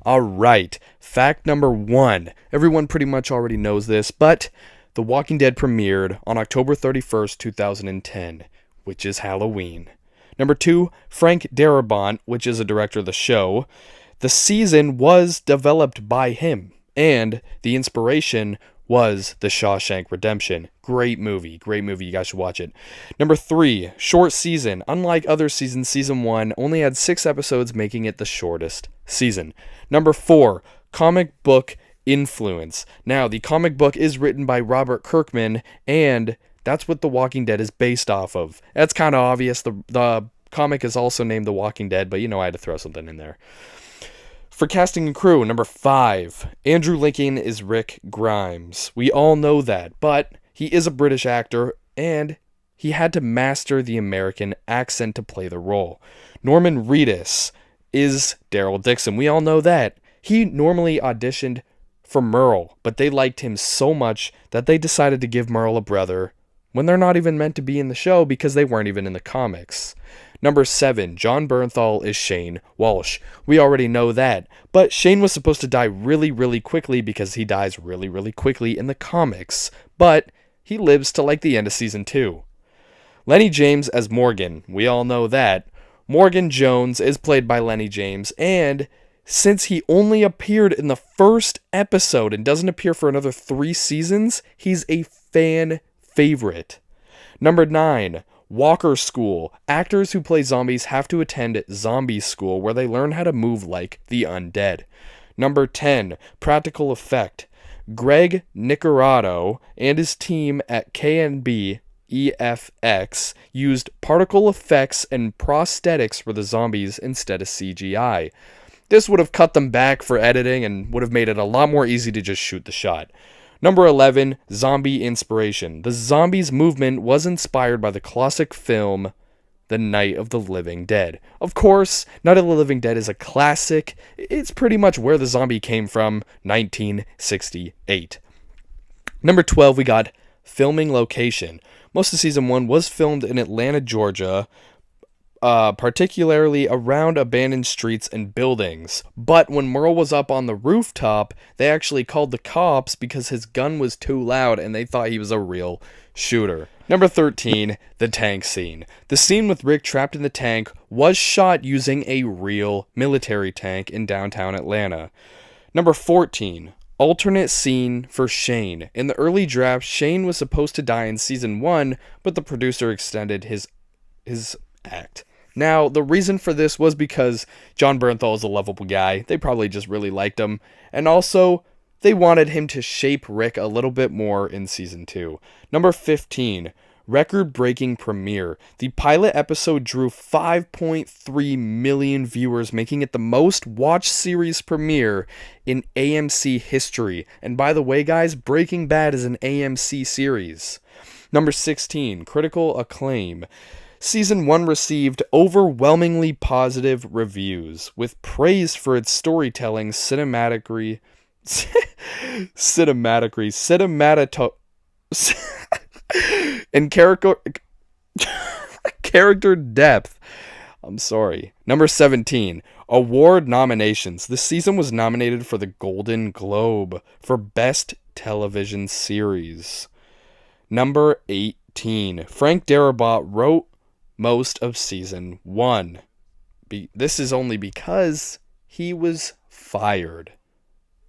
All right, fact number 1. Everyone pretty much already knows this, but The Walking Dead premiered on October 31st, 2010, which is Halloween. Number 2, Frank Darabont, which is a director of the show. The season was developed by him, and the inspiration was The Shawshank Redemption. Great movie, you guys should watch it. Number 3, short season. Unlike other seasons, season 1 only had 6 episodes, making it the shortest season. Number 4, comic book influence. Now, the comic book is written by Robert Kirkman, and that's what The Walking Dead is based off of. That's kind of obvious. The comic is also named The Walking Dead, but I had to throw something in there. For casting and crew, number 5, Andrew Lincoln is Rick Grimes. We all know that, but he is a British actor, and he had to master the American accent to play the role. Norman Reedus is Daryl Dixon. We all know that. He normally auditioned for Merle, but they liked him so much that they decided to give Merle a brother when they're not even meant to be in the show because they weren't even in the comics. Number 7, John Bernthal is Shane Walsh. We already know that, but Shane was supposed to die really, really quickly because he dies really, really quickly in the comics, but he lives to like the end of season 2. Lenny James as Morgan. We all know that. Morgan Jones is played by Lenny James, and since he only appeared in the first episode and doesn't appear for another 3 seasons, he's a fan favorite. Number 9, Walker School. Actors who play zombies have to attend zombie school where they learn how to move like the undead. Number 10, Practical Effect. Greg Nicarato and his team at KNB EFX used particle effects and prosthetics for the zombies instead of CGI. This would have cut them back for editing and would have made it a lot more easy to just shoot the shot. Number 11, zombie inspiration. The zombies movement was inspired by the classic film The Night of the Living Dead. Of course, Night of the Living Dead is a classic. It's pretty much where the zombie came from, 1968. Number 12, we got filming location. Most of season 1 was filmed in Atlanta, Georgia, particularly around abandoned streets and buildings. But when Merle was up on the rooftop, they actually called the cops because his gun was too loud and they thought he was a real shooter. Number 13, the tank scene. The scene with Rick trapped in the tank was shot using a real military tank in downtown Atlanta. Number 14, alternate scene for Shane. In the early draft, Shane was supposed to die in season 1, but the producer extended his act. Now, the reason for this was because John Bernthal is a lovable guy. They probably just really liked him. And also, they wanted him to shape Rick a little bit more in season 2. Number 15, record-breaking premiere. The pilot episode drew 5.3 million viewers, making it the most watched series premiere in AMC history. And by the way, guys, Breaking Bad is an AMC series. Number 16, critical acclaim. Season 1 received overwhelmingly positive reviews, with praise for its storytelling, cinematography, and character depth. I'm sorry. Number 17, award nominations. This season was nominated for the Golden Globe for Best Television Series. Number 18, Frank Darabont wrote most of season 1. This is only because he was fired.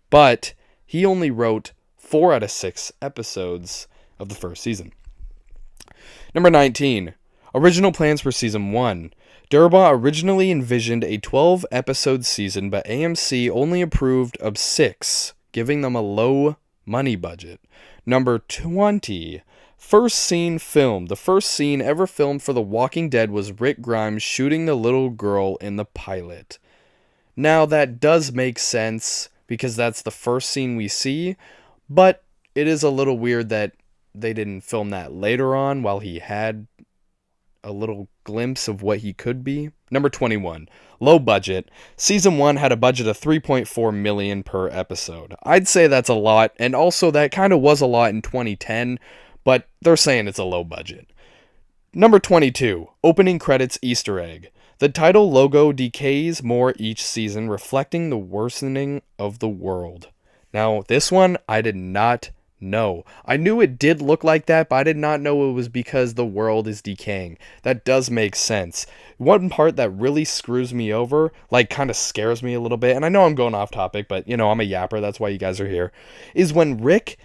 But he only wrote 4 out of 6 episodes of the first season. Number 19, original plans for season 1. Darabont originally envisioned a 12-episode season, but AMC only approved of 6, giving them a low money budget. Number 20, first scene filmed. The first scene ever filmed for The Walking Dead was Rick Grimes shooting the little girl in the pilot. Now, that does make sense because that's the first scene we see, but it is a little weird that they didn't film that later on while he had a little glimpse of what he could be. Number 21, low budget. Season 1 had a budget of $3.4 million per episode. I'd say that's a lot, and also that kind of was a lot in 2010, but they're saying it's a low budget. Number 22, opening credits Easter egg. The title logo decays more each season, reflecting the worsening of the world. Now, this one I did not know. I knew it did look like that, but I did not know it was because the world is decaying. That does make sense. One part that really screws me over, like kind of scares me a little bit, and I know I'm going off topic, but you know, I'm a yapper, that's why you guys are here, is when Rick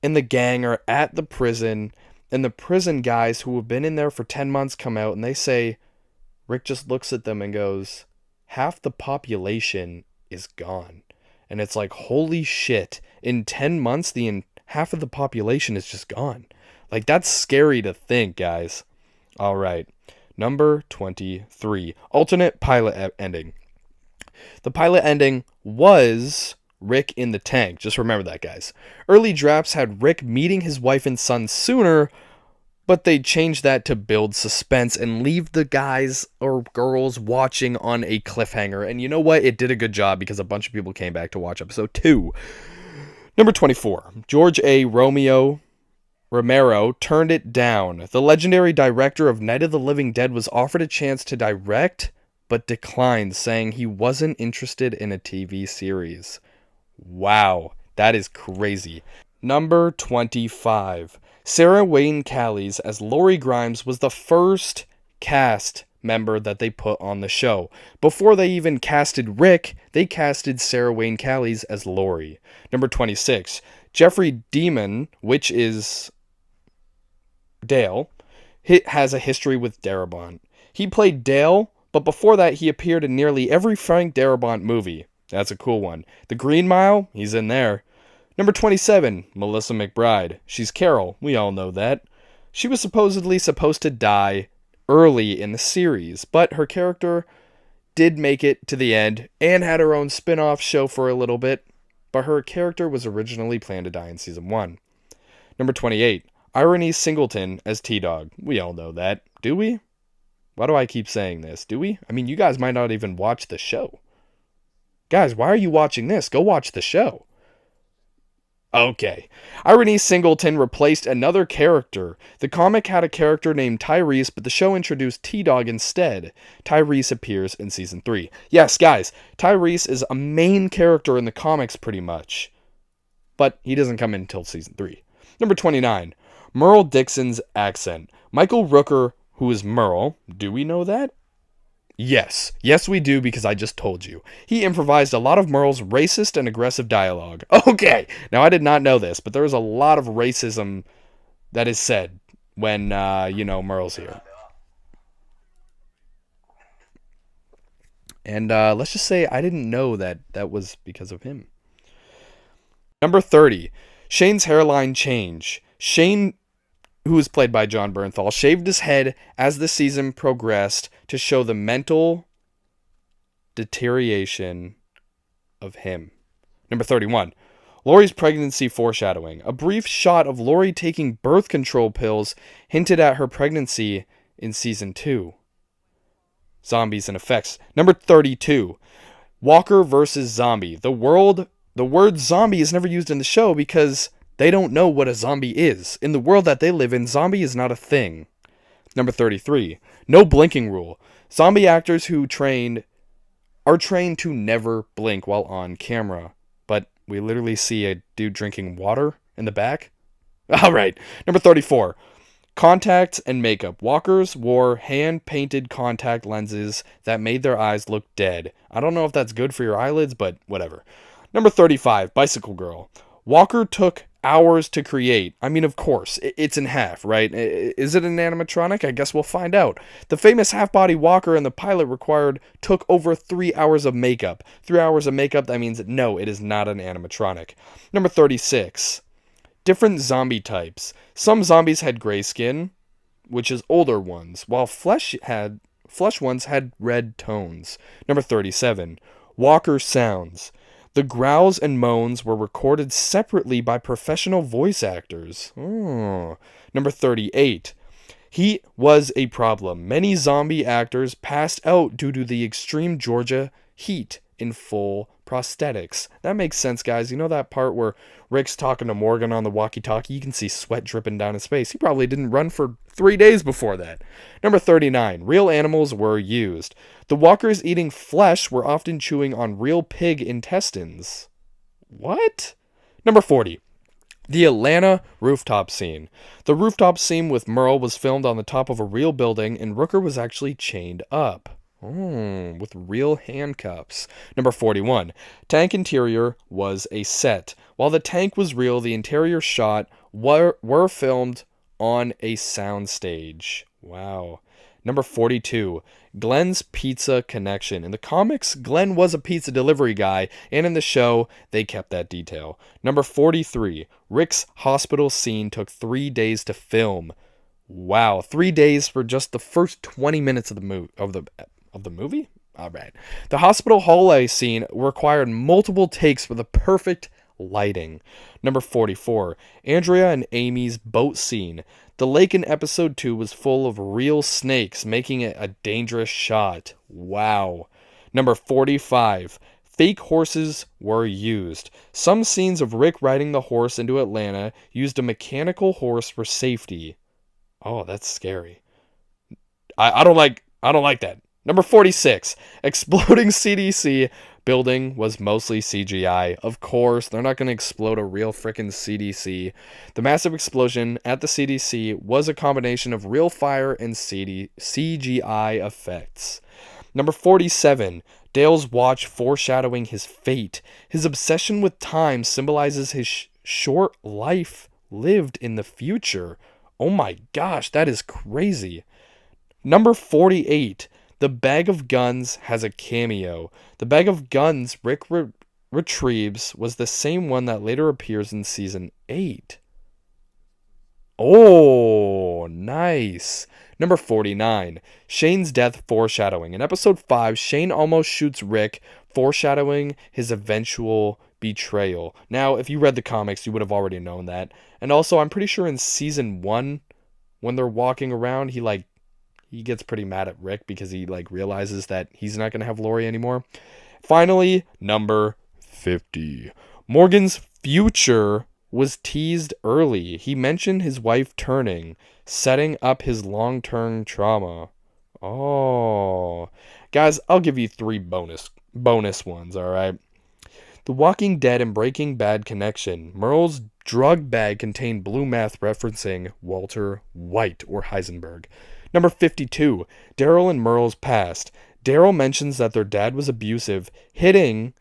and the gang are at the prison, and the prison guys who have been in there for 10 months come out, and they say, Rick just looks at them and goes, half the population is gone. And it's like, holy shit, in 10 months, half of the population is just gone. Like, that's scary to think, guys. All right, number 23, alternate pilot ending. The pilot ending was Rick in the tank. Just remember that, guys. Early drafts had Rick meeting his wife and son sooner, but they changed that to build suspense and leave the guys or girls watching on a cliffhanger. And you know what? It did a good job because a bunch of people came back to watch episode 2. Number 24. George A. Romero turned it down. The legendary director of Night of the Living Dead was offered a chance to direct, but declined, saying he wasn't interested in a TV series. Wow, that is crazy. Number 25. Sarah Wayne Callies as Lori Grimes was the first cast member that they put on the show. Before they even casted Rick, they casted Sarah Wayne Callies as Lori. Number 26. Jeffrey Demon, which is Dale, has a history with Darabont. He played Dale, but before that he appeared in nearly every Frank Darabont movie. That's a cool one. The Green Mile, he's in there. Number 27, Melissa McBride. She's Carol. We all know that. She was supposedly supposed to die early in the series, but her character did make it to the end and had her own spin-off show for a little bit, but her character was originally planned to die in season 1. Number 28, Irony Singleton as T-Dog. We all know that. Do we? Why do I keep saying this? Do we? I mean, you guys might not even watch the show. Guys, why are you watching this? Go watch the show. Okay. Irony Singleton replaced another character. The comic had a character named Tyrese, but the show introduced T-Dog instead. Tyrese appears in season 3. Yes, guys, Tyrese is a main character in the comics pretty much, but he doesn't come in until season 3. Number 29, Merle Dixon's accent. Michael Rooker, who is Merle, do we know that? Yes. Yes, we do, because I just told you. He improvised a lot of Merle's racist and aggressive dialogue. Okay, now I did not know this, but there is a lot of racism that is said when, Merle's here. And let's just say I didn't know that was because of him. Number 30, Shane's hairline change. Shane, who was played by John Bernthal, shaved his head as the season progressed to show the mental deterioration of him. Number 31, Lori's pregnancy foreshadowing. A brief shot of Lori taking birth control pills hinted at her pregnancy in season 2. Zombies and effects. Number 32, Walker versus Zombie. The word zombie is never used in the show because they don't know what a zombie is. In the world that they live in, zombie is not a thing. Number 33, no blinking rule. Zombie actors are trained to never blink while on camera. But we literally see a dude drinking water in the back. Alright, number 34, contacts and makeup. Walkers wore hand-painted contact lenses that made their eyes look dead. I don't know if that's good for your eyelids, but whatever. Number 35, Bicycle Girl. Walker took hours to create. I mean, of course, it's in half, right? Is it an animatronic? I guess we'll find out. The famous half-body Walker in the pilot took over 3 hours of makeup. 3 hours of makeup, that means no, it is not an animatronic. Number 36, different zombie types. Some zombies had gray skin, which is older ones, while flesh ones had red tones. Number 37, Walker sounds. The growls and moans were recorded separately by professional voice actors. Number 38. Heat was a problem. Many zombie actors passed out due to the extreme Georgia heat in full prosthetics. That makes sense, guys. You know that part where Rick's talking to Morgan on the walkie-talkie? You can see sweat dripping down his face. He probably didn't run for 3 days before that. Number 39. Real animals were used. The walkers eating flesh were often chewing on real pig intestines. What? Number 40. The Atlanta rooftop scene. The rooftop scene with Merle was filmed on the top of a real building, and Rooker was actually chained up. With real handcuffs. Number 41. Tank interior was a set. While the tank was real, the interior shot were filmed on a soundstage. Wow. Number 42. Glenn's pizza connection. In the comics, Glenn was a pizza delivery guy, and in the show, they kept that detail. Number 43. Rick's hospital scene took 3 days to film. Wow, 3 days for just the first 20 minutes of the movie? All right. The hospital hallway scene required multiple takes for the perfect lighting. Number 44. Andrea and Amy's boat scene. The lake in episode 2 was full of real snakes, making it a dangerous shot. Wow. Number 45. Fake horses were used. Some scenes of Rick riding the horse into Atlanta used a mechanical horse for safety. Oh, that's scary. I don't like that. Number 46. Exploding CDC building was mostly CGI. Of course, they're not going to explode a real frickin' CDC. The massive explosion at the CDC was a combination of real fire and CGI effects. Number 47. Dale's watch foreshadowing his fate. His obsession with time symbolizes his short life lived in the future. Oh my gosh, that is crazy. Number 48. The bag of guns has a cameo. The bag of guns Rick retrieves was the same one that later appears in season 8. Oh, nice. Number 49. Shane's death foreshadowing. In episode 5, Shane almost shoots Rick, foreshadowing his eventual betrayal. Now, if you read the comics, you would have already known that. And also, I'm pretty sure in season 1, when they're walking around, he gets pretty mad at Rick because he realizes that he's not going to have Lori anymore. Finally, number 50. Morgan's future was teased early. He mentioned his wife turning, setting up his long-term trauma. Oh. Guys, I'll give you 3 bonus ones, all right? The Walking Dead and Breaking Bad connection. Merle's drug bag contained blue meth referencing Walter White or Heisenberg. Number 52. Daryl and Merle's past. Daryl mentions that their dad was abusive, hinting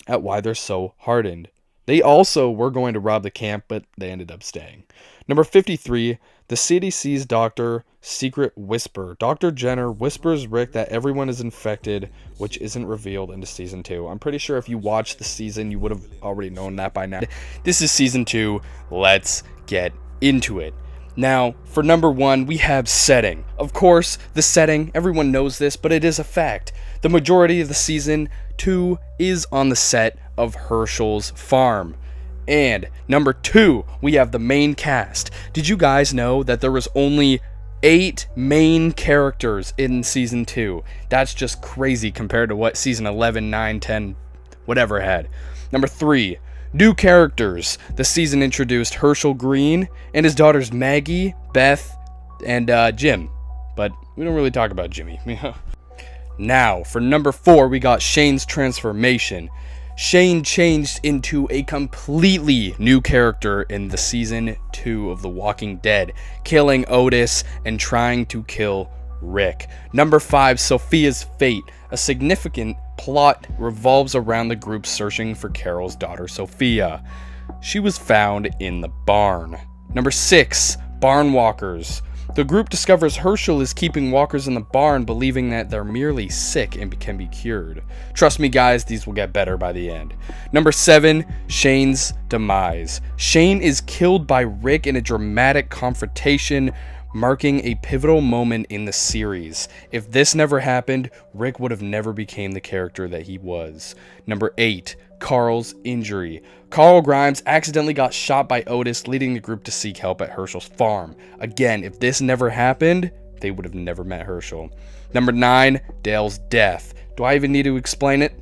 at why they're so hardened. They also were going to rob the camp, but they ended up staying. Number 53. The CDC's doctor secret whisper. Dr. Jenner whispers Rick that everyone is infected, which isn't revealed into season 2. I'm pretty sure if you watched the season, you would have already known that by now. This is season 2. Let's get into it. Now, for number 1, we have setting. Of course, the setting, everyone knows this, but it is a fact. The majority of the season 2 is on the set of Herschel's farm. And number 2, we have the main cast. Did you guys know that there was only 8 main characters in season 2? That's just crazy compared to what season 11, 9, 10, whatever had. Number 3. New characters. The season introduced Herschel Green and his daughters Maggie, Beth, and Jim. But we don't really talk about Jimmy. Now, for number 4, we got Shane's transformation. Shane changed into a completely new character in the season 2 of The Walking Dead, killing Otis and trying to kill Rick. Number 5, Sophia's fate. A significant plot revolves around the group searching for Carol's daughter Sophia. She was found in the barn. Number 6, barn walkers. The group discovers Herschel is keeping walkers in the barn, believing that they're merely sick and can be cured. Trust me guys, these will get better by the end. Number 7, Shane's demise. Shane is killed by Rick in a dramatic confrontation, marking a pivotal moment in the series. If this never happened, Rick would have never became the character that he was. Number 8, Carl's injury. Carl Grimes accidentally got shot by Otis, leading the group to seek help at Herschel's farm. Again, if this never happened, they would have never met Herschel. Number 9, Dale's death. Do I even need to explain it?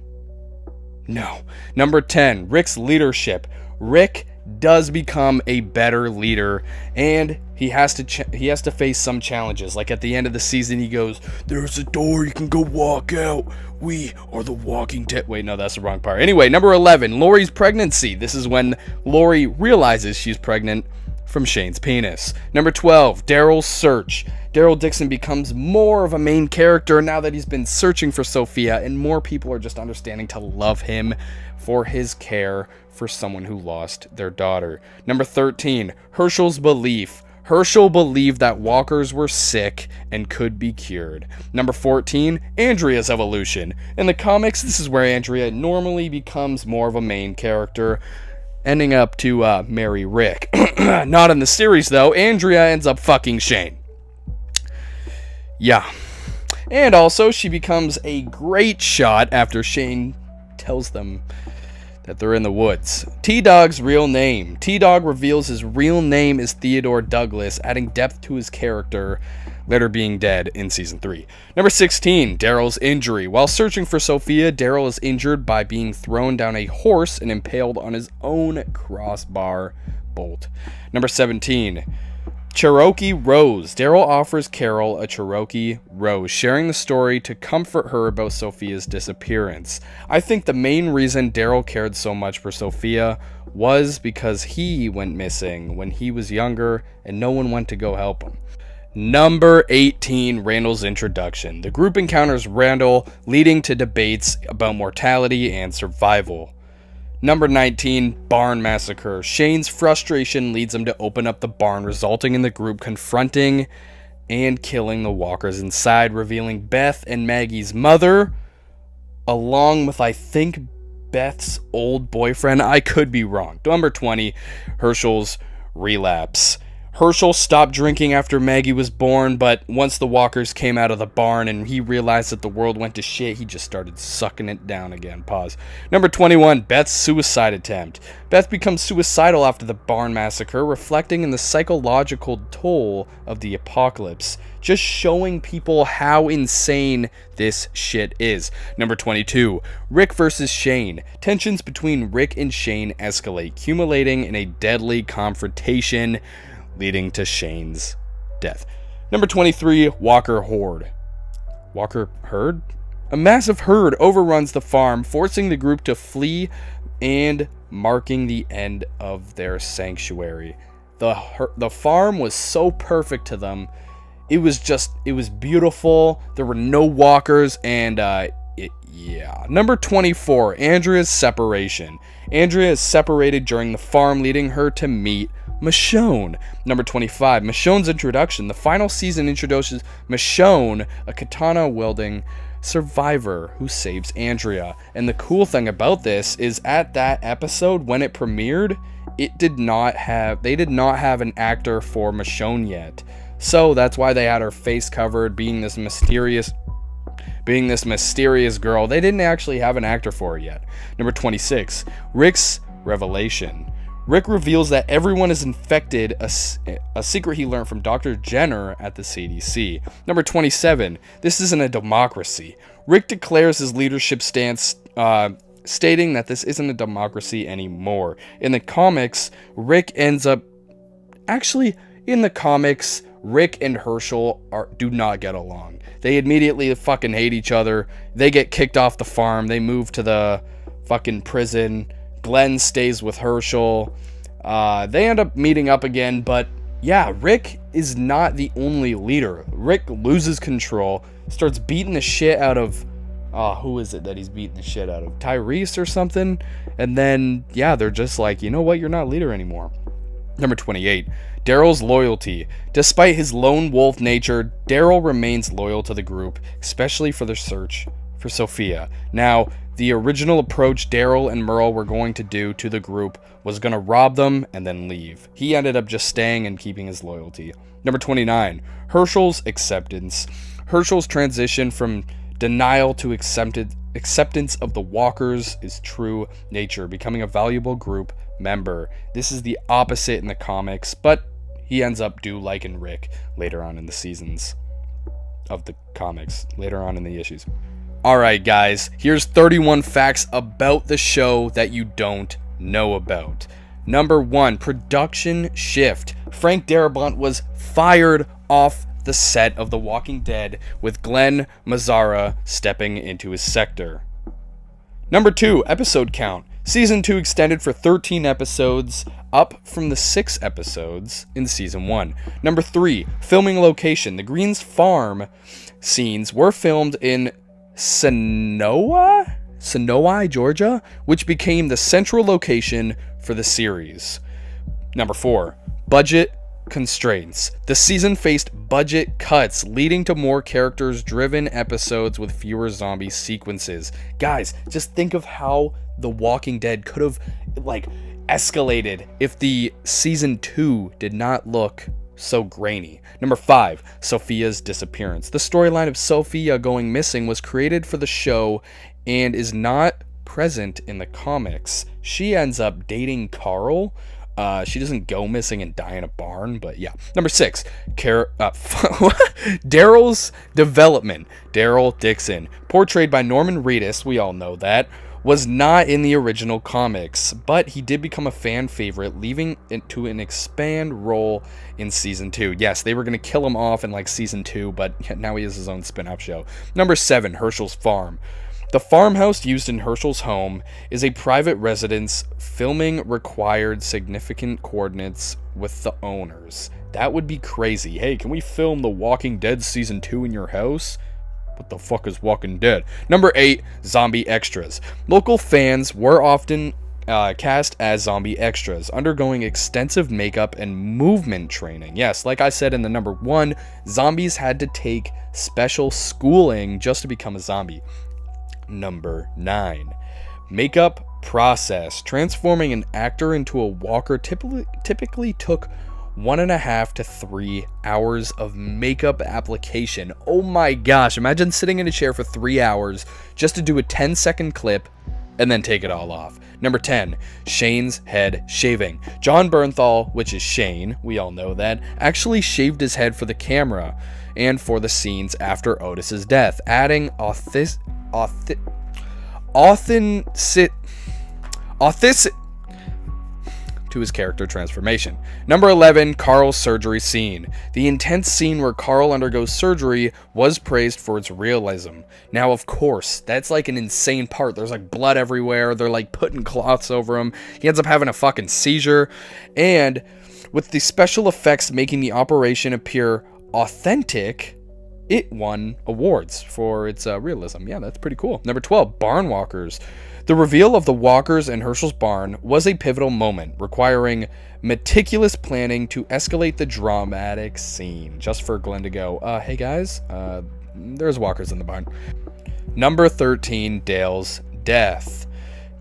No. Number 10, Rick's leadership. Rick does become a better leader, and he has to face some challenges. Like at the end of the season, he goes, "There's a door, you can go walk out. We are the Walking Dead." Wait, no, that's the wrong part. Anyway, number 11, Lori's pregnancy. This is when Lori realizes she's pregnant from Shane's penis. Number 12, Daryl's search. Daryl Dixon becomes more of a main character now that he's been searching for Sophia, and more people are just understanding to love him for his care for someone who lost their daughter. Number 13, Herschel's belief. Herschel believed that walkers were sick and could be cured. Number 14, Andrea's evolution. In the comics, this is where Andrea normally becomes more of a main character, ending up to marry Rick. Not in the series, though. Andrea ends up fucking Shane. Yeah. And also, she becomes a great shot after Shane tells them that they're in the woods. T-Dog's real name. T-Dog reveals his real name is Theodore Douglas, adding depth to his character, later being dead in Season 3. Number 16, Daryl's injury. While searching for Sophia, Daryl is injured by being thrown down a horse and impaled on his own crossbar bolt. Number 17, Cherokee Rose. Daryl offers Carol a Cherokee Rose, sharing the story to comfort her about Sophia's disappearance. I think the main reason Daryl cared so much for Sophia was because he went missing when he was younger and no one went to go help him. Number 18, Randall's introduction. The group encounters Randall, leading to debates about mortality and survival. Number 19, Barn Massacre. Shane's frustration leads him to open up the barn, resulting in the group confronting and killing the walkers inside, revealing Beth and Maggie's mother, along with, I think, Beth's old boyfriend. I could be wrong. Number 20, Herschel's relapse. Herschel stopped drinking after Maggie was born, but once the walkers came out of the barn and he realized that the world went to shit, he just started sucking it down again. Pause. Number 21, Beth's suicide attempt. Beth becomes suicidal after the barn massacre, reflecting in the psychological toll of the apocalypse, just showing people how insane this shit is. Number 22, Rick versus Shane. Tensions between Rick and Shane escalate, accumulating in a deadly confrontation, leading to Shane's death. Number 23, Walker Horde. Walker Herd? A massive herd overruns the farm, forcing the group to flee and marking the end of their sanctuary. The farm was so perfect to them. It was beautiful. There were no walkers, and yeah. Number 24, Andrea's separation. Andrea is separated during the farm, leading her to meet Michonne. Number 25, Michonne's introduction. The final season introduces Michonne, a katana-wielding survivor who saves Andrea. And the cool thing about this is at that episode, when it premiered, they did not have an actor for Michonne yet. So that's why they had her face covered, being this mysterious girl. They didn't actually have an actor for her yet. Number 26, Rick's revelation. Rick reveals that everyone is infected, a secret he learned from Dr. Jenner at the CDC. Number 27, this isn't a democracy. Rick declares his leadership stance, stating that this isn't a democracy anymore. In the comics, Rick and Herschel do not get along. They immediately fucking hate each other. They get kicked off the farm. They move to the fucking prison. Glenn stays with Herschel. They end up meeting up again, but yeah, Rick is not the only leader. Rick loses control, starts beating the shit out of, who is it that he's beating the shit out of? Tyrese or something? And then, yeah, they're just like, you know what, you're not leader anymore. Number 28, Daryl's loyalty. Despite his lone wolf nature, Daryl remains loyal to the group, especially for their search for Sophia. Now, the original approach Daryl and Merle were going to do to the group was going to rob them and then leave. He ended up just staying and keeping his loyalty. Number 29, Herschel's acceptance. Herschel's transition from denial to acceptance of the walkers' is true nature, becoming a valuable group member. This is the opposite in the comics, but he ends up liking Rick later on in the seasons. of the comics later on in the issues. Alright guys, here's 31 facts about the show that you don't know about. Number 1, production shift. Frank Darabont was fired off the set of The Walking Dead, with Glenn Mazzara stepping into his sector. Number 2, episode count. Season 2 extended for 13 episodes, up from the 6 episodes in Season 1. Number 3, filming location. The Greens Farm scenes were filmed in Sonoy, Georgia, which became the central location for the series. Number 4, budget constraints. The season faced budget cuts, leading to more characters-driven episodes with fewer zombie sequences. Guys, just think of how The Walking Dead could have, escalated if the season 2 did not look so grainy. Number 5, Sophia's disappearance. The storyline of Sophia going missing was created for the show and is not present in the comics. She ends up dating Carl. She doesn't go missing and die in a barn, but yeah. Number 6, Daryl's development. Daryl Dixon, portrayed by Norman Reedus, we all know that, was not in the original comics, but he did become a fan favorite, leaving it to an expand role in Season 2. Yes, they were going to kill him off in Season 2, but now he has his own spin-off show. Number 7, Herschel's Farm. The farmhouse used in Herschel's home is a private residence. Filming required significant coordinates with the owners. That would be crazy. Hey, can we film The Walking Dead Season 2 in your house? What the fuck is Walking Dead? Number 8, zombie extras. Local fans were often cast as zombie extras, undergoing extensive makeup and movement training. Yes, like I said in the number 1, zombies had to take special schooling just to become a zombie. Number 9, makeup process. Transforming an actor into a walker typically took 1.5 to 3 hours of makeup application. Oh my gosh, imagine sitting in a chair for 3 hours just to do a 10-second clip and then take it all off. Number 10, Shane's head shaving. John Bernthal, which is Shane, we all know that, actually shaved his head for the camera and for the scenes after Otis's death, adding authenticity to his character transformation. Number 11, Carl's surgery scene. The intense scene where Carl undergoes surgery was praised for its realism. Now, of course, that's an insane part. There's blood everywhere. They're putting cloths over him. He ends up having a fucking seizure. And with the special effects making the operation appear authentic, it won awards for its realism. Yeah, that's pretty cool. Number 12, barn walkers. The reveal of the walkers in Herschel's barn was a pivotal moment, requiring meticulous planning to escalate the dramatic scene. Just for Glenn to go, hey guys, there's walkers in the barn. Number 13, Dale's death.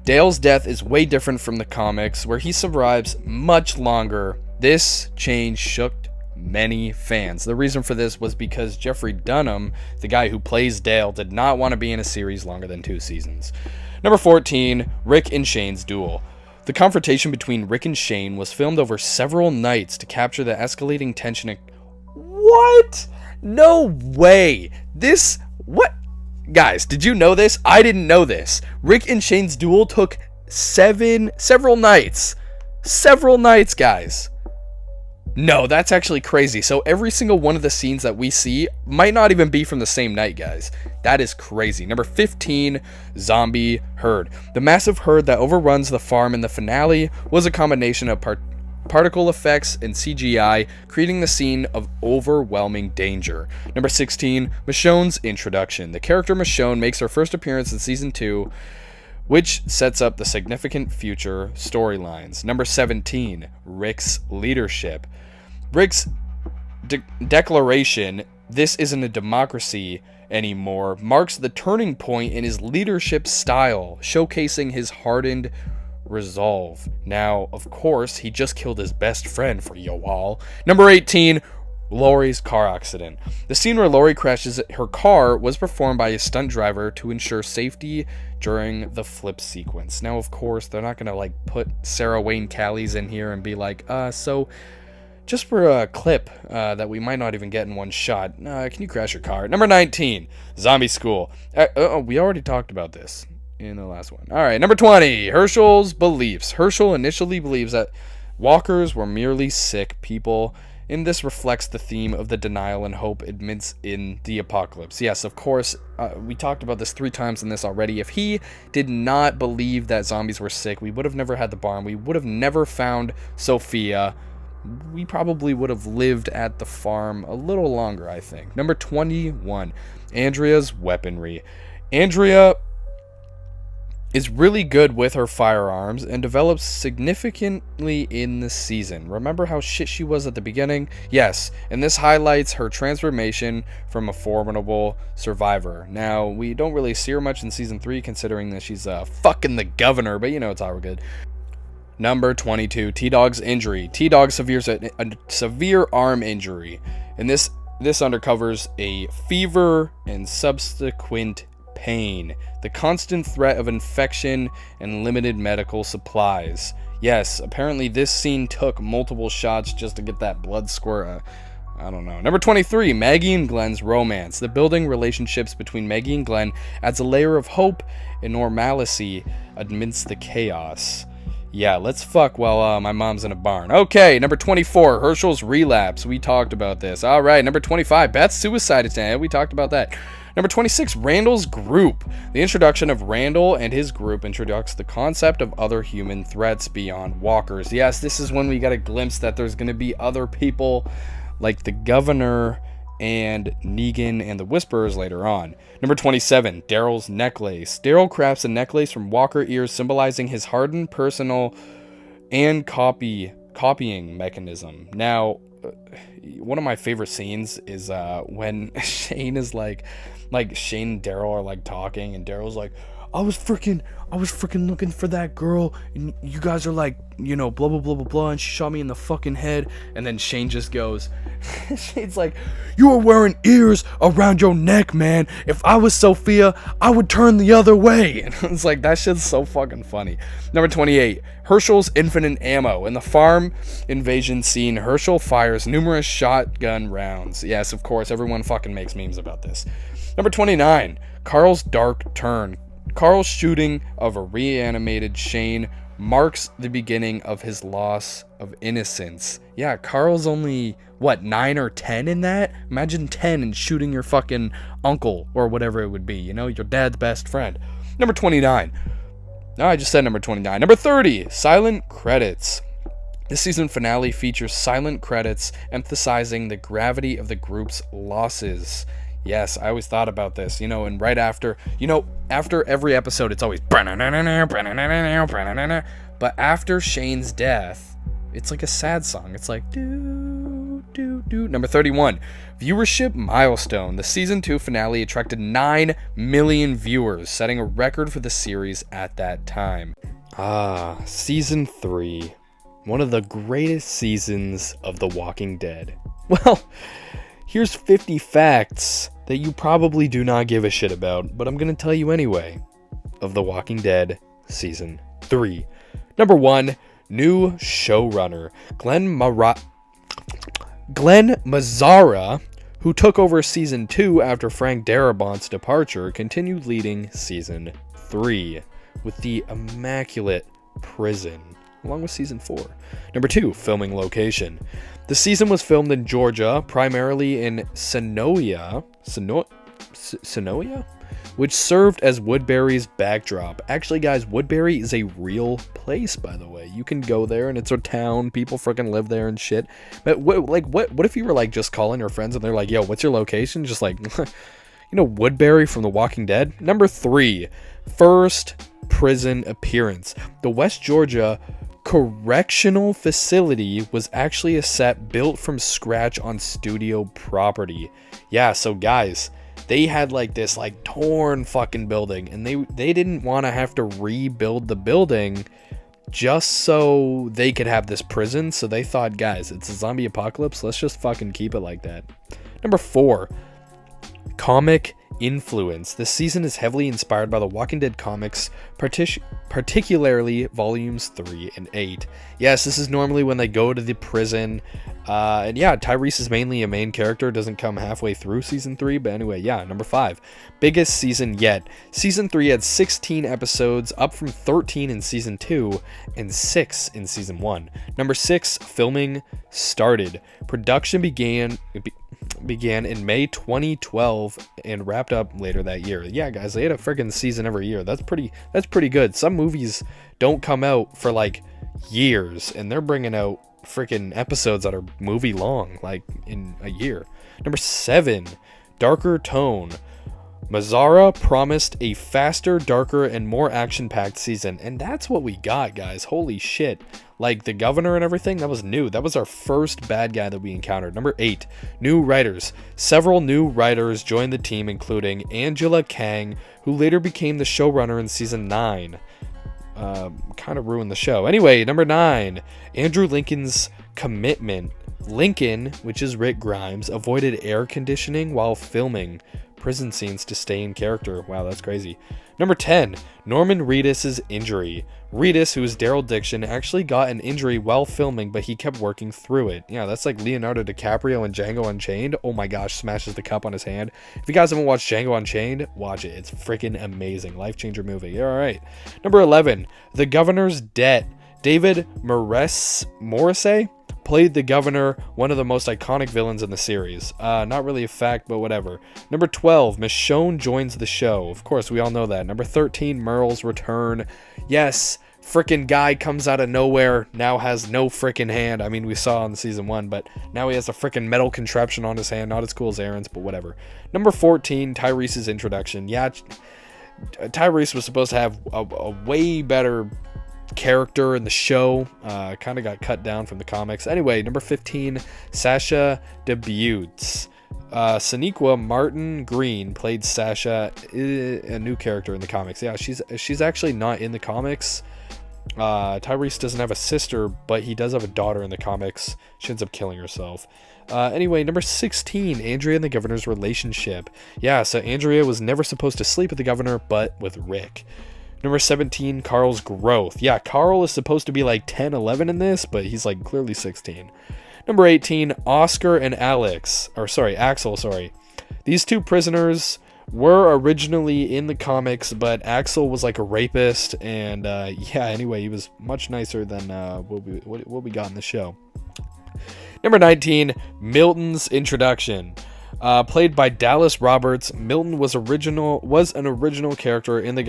Dale's death is way different from the comics, where he survives much longer. This change shook many fans. The reason for this was because Jeffrey Dunham, the guy who plays Dale, did not want to be in a series longer than 2 seasons. Number 14, Rick and Shane's duel. The confrontation between Rick and Shane was filmed over several nights to capture the escalating tension. What? No way. What? Guys, did you know this? I didn't know this. Rick and Shane's duel took several nights. Several nights, guys. No, that's actually crazy. So every single one of the scenes that we see might not even be from the same night, guys. That is crazy. Number 15, zombie herd. The massive herd that overruns the farm in the finale was a combination of particle effects and CGI, creating the scene of overwhelming danger. Number 16, Michonne's introduction. The character Michonne makes her first appearance in Season 2, which sets up the significant future storylines. Number 17, Rick's leadership. Rick's declaration, "This isn't a democracy anymore," marks the turning point in his leadership style, showcasing his hardened resolve. Now, of course, he just killed his best friend for you all. Number 18, Lori's car accident. The scene where Lori crashes her car was performed by a stunt driver to ensure safety during the flip sequence. Now, of course, they're not going to put Sarah Wayne Callies in here and be so just for a clip that we might not even get in one shot. Can you crash your car? Number 19, Zombie School. We already talked about this in the last one. All right, number 20, Herschel's beliefs. Herschel initially believes that walkers were merely sick people, and this reflects the theme of the denial and hope admits in the apocalypse. Yes, of course, we talked about this 3 times in this already. If he did not believe that zombies were sick, we would have never had the barn. We would have never found Sophia. We probably would have lived at the farm a little longer, I think. Number 21, Andrea's weaponry. Andrea is really good with her firearms and develops significantly in the season. Remember how shit she was at the beginning? Yes, and this highlights her transformation from a formidable survivor. Now, we don't really see her much in season 3 considering that she's fucking the governor, but you know it's all good. Number 22, T-Dog's injury. T-Dog a severe arm injury, and this undercovers a fever and subsequent pain, the constant threat of infection, and limited medical supplies. Yes, apparently this scene took multiple shots just to get that blood squirt. I don't know. Number 23, Maggie and Glenn's romance. The building relationships between Maggie and Glenn adds a layer of hope and normalcy amidst the chaos. Yeah, let's fuck while my mom's in a barn. Okay, number 24, Herschel's relapse. We talked about this. All right, number 25, Beth's suicide attempt. We talked about that. Number 26, Randall's group. The introduction of Randall and his group introduced the concept of other human threats beyond walkers. Yes, this is when we got a glimpse that there's going to be other people like the governor and Negan and the Whisperers later on. Number 27, Daryl's necklace. Daryl crafts a necklace from walker ears symbolizing his hardened personal and copying mechanism. Now, one of my favorite scenes is when Shane is like Shane and Daryl are like talking, and Daryl's like, I was freaking looking for that girl, and you guys are like, you know, blah blah blah blah blah, and she shot me in the fucking head. And then Shane just goes, Shane's like, you were wearing ears around your neck, man. If I was Sophia, I would turn the other way. And it's like, that shit's so fucking funny. Number 28, Herschel's infinite ammo. In the farm invasion scene, Herschel fires numerous shotgun rounds. Yes, of course, everyone fucking makes memes about this. Number 29, Carl's dark turn. Carl's shooting of a reanimated Shane marks the beginning of his loss of innocence. Yeah, Carl's only, 9 or 10 in that? Imagine 10 and shooting your fucking uncle or whatever it would be, you know, your dad's best friend. Number 29. No, I just said number 29. Number 30, silent credits. This season finale features silent credits emphasizing the gravity of the group's losses. Yes, I always thought about this, you know, and right after, you know, after every episode, it's always, but after Shane's death, it's like a sad song. It's like, do, do, do. Number 31, viewership milestone. The season 2 finale attracted 9 million viewers, setting a record for the series at that time. Season 3, one of the greatest seasons of The Walking Dead. Well, here's 50 facts that you probably do not give a shit about, but I'm going to tell you anyway, of The Walking Dead Season 3. Number 1, new showrunner, Glenn Mazzara, who took over Season 2 after Frank Darabont's departure, continued leading Season 3 with the immaculate prison, along with Season 4. Number 2, filming location. The season was filmed in Georgia, primarily in Sonoya, which served as Woodbury's backdrop. Actually, guys, Woodbury is a real place, by the way. You can go there, and it's a town. People freaking live there and shit. But what if you were like just calling your friends and they're like, "Yo, what's your location?" Just like, you know, Woodbury from The Walking Dead. Number 3, first prison appearance. The West Georgia Correctional Facility was actually a set built from scratch on studio property. Yeah, so guys, they had like this like torn fucking building, and they didn't want to have to rebuild the building just so they could have this prison. So they thought, guys, it's a zombie apocalypse, let's just fucking keep it like that. Number 4, comic influence. This season is heavily inspired by the Walking Dead comics, particularly volumes 3 and 8. Yes, this is normally when they go to the prison. And yeah, Tyrese is mainly a main character, doesn't come halfway through season 3, but anyway, yeah, number 5. Biggest season yet. Season 3 had 16 episodes, up from 13 in season 2 and 6 in season 1. Number 6, filming started. Production began in May 2012 and wrapped up later that year. Yeah, guys, they had a freaking season every year. That's pretty good. Some movies don't come out for like years, and they're bringing out freaking episodes that are movie long, like in a year. Number 7, darker tone. Mazzara promised a faster, darker, and more action-packed season, and that's what we got, guys. Holy shit. Like, the governor and everything, that was new. That was our first bad guy that we encountered. Number 8, new writers. Several new writers joined the team, including Angela Kang, who later became the showrunner in season 9. Kind of ruined the show. Anyway, number 9, Andrew Lincoln's commitment. Lincoln, which is Rick Grimes, avoided air conditioning while filming prison scenes to stay in character. Wow, that's crazy. Number 10, Norman Reedus' injury. Reedus, who is Daryl Dixon, actually got an injury while filming, but he kept working through it. Yeah, that's like Leonardo DiCaprio in Django Unchained. Oh my gosh, smashes the cup on his hand. If you guys haven't watched Django Unchained, watch it. It's freaking amazing. Life changer movie. Yeah, all right. Number 11, The Governor's Debt. David Morrissey played the governor, one of the most iconic villains in the series. Not really a fact, but whatever. Number 12, Michonne joins the show. Of course, we all know that. Number 13, Merle's return. Yes, frickin' guy comes out of nowhere, now has no frickin' hand. I mean, we saw in season 1, but now he has a frickin' metal contraption on his hand. Not as cool as Aaron's, but whatever. Number 14, Tyrese's introduction. Yeah, Tyrese was supposed to have a way better character in the show. Kind of got cut down from the comics. Anyway, number 15, Sasha debuts. Sonequa Martin Green played Sasha, a new character in the comics. Yeah, she's actually not in the comics. Tyrese doesn't have a sister, but he does have a daughter in the comics. She ends up killing herself. Anyway, number 16, Andrea and the governor's relationship. Yeah, so Andrea was never supposed to sleep with the governor, but with Rick. Number 17, Carl's growth. Yeah, Carl is supposed to be like 10, 11 in this, but he's like clearly 16. Number 18, Oscar and Axel. These two prisoners were originally in the comics, but Axel was like a rapist, and yeah, anyway, he was much nicer than what we got in the show. Number 19, Milton's introduction. Played by Dallas Roberts, Milton was an original character in The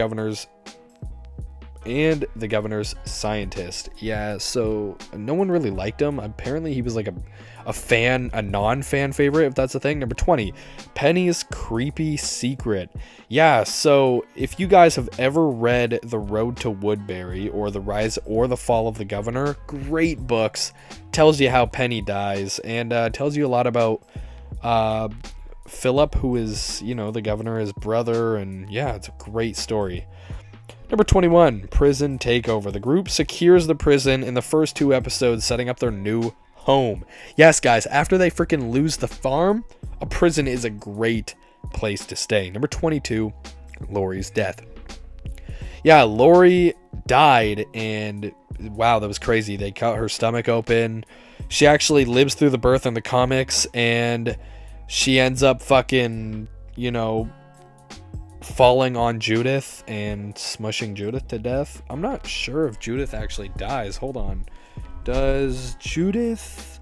Governor's scientist. Yeah, so no one really liked him. Apparently he was like a non-fan favorite, if that's the thing. Number 20, Penny's creepy secret. Yeah, so if you guys have ever read The Road to Woodbury or The Rise or The Fall of the Governor, great books. Tells you how Penny dies, and tells you a lot about Philip, who is, the governor, his brother, and yeah, it's a great story. Number 21, prison takeover. The group secures the prison in the first 2 episodes, setting up their new home. Yes, guys, after they freaking lose the farm, a prison is a great place to stay. Number 22, Lori's death. Yeah, Lori died, and wow, that was crazy. They cut her stomach open. She actually lives through the birth in the comics, and she ends up fucking, falling on Judith and smushing Judith to death. I'm not sure if Judith actually dies. Hold on. Does Judith